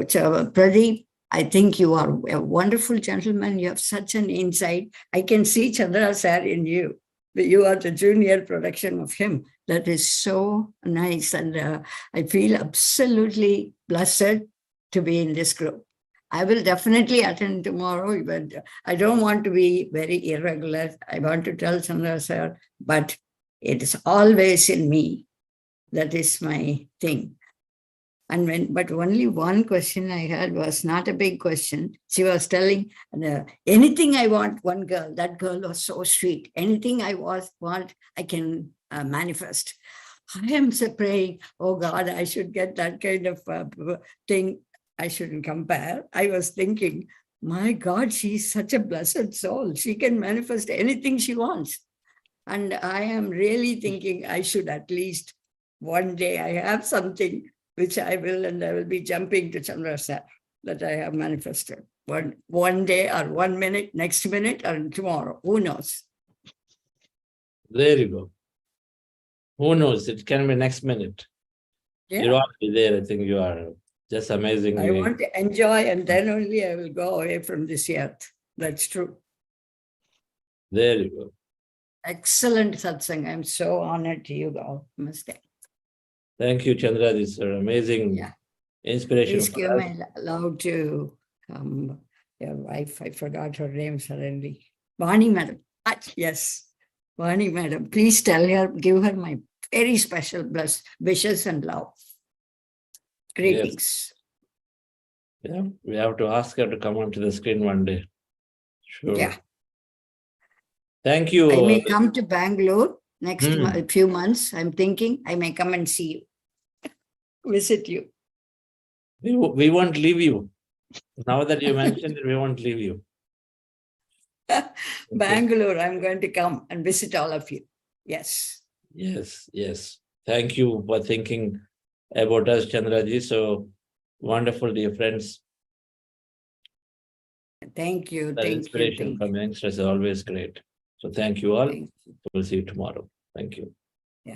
So, Pradeep, I think you are a wonderful gentleman. You have such an insight. I can see Chandra sir in you. You are the junior production of him. That is so nice. And I feel absolutely blessed to be in this group. I will definitely attend tomorrow, but I don't want to be very irregular. I want to tell Chandra sir, but it is always in me. That is my thing. But only one question I had was not a big question. She was telling, anything I want, one girl, that girl was so sweet. Anything I want, I can manifest. I am praying, oh God, I should get that kind of thing. I shouldn't compare. I was thinking, my God, she's such a blessed soul. She can manifest anything she wants. And I am really thinking I should at least one day I have something which I will, and I will be jumping to Chandra sir that I have manifested. One day or 1 minute, next minute or tomorrow, who knows? There you go. Who knows? It can be next minute. Yeah. You're already there. I think you are just amazing. I want to enjoy, and then only I will go away from this earth. That's true. There you go. Excellent satsang. I'm so honored to you all. Namaste. Thank you, Chandra. This is an amazing inspiration. Please give my love to your wife. I forgot her name suddenly. Vani madam. Yes, Vani madam. Please tell her, give her my very special wishes and love. Greetings. Yes. Yeah, we have to ask her to come onto the screen one day. Sure. Yeah. Thank you. I may come to Bangalore next few months. I'm thinking I may come and see you, visit you. We won't leave you. Now that you mentioned it, we won't leave you. Bangalore, I'm going to come and visit all of you. Yes. Yes, yes. Thank you for thinking about us, Chandraji. So wonderful, dear friends. Thank you. The inspiration from youngsters is always great. So thank you all. We'll see you tomorrow. Thank you. Yeah.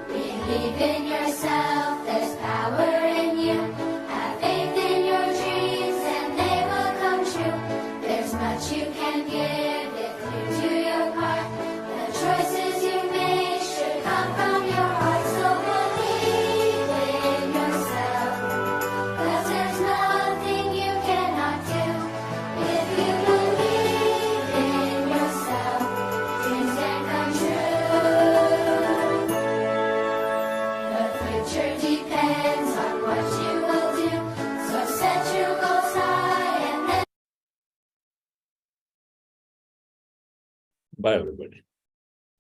Believe in yourself, there's power in you. Have faith in your dreams and they will come true. There's much you can give if you do your part. The choices you make should come from your heart. So believe in yourself, 'cause there's nothing you cannot do. If you Bye, everybody.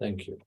Thank you.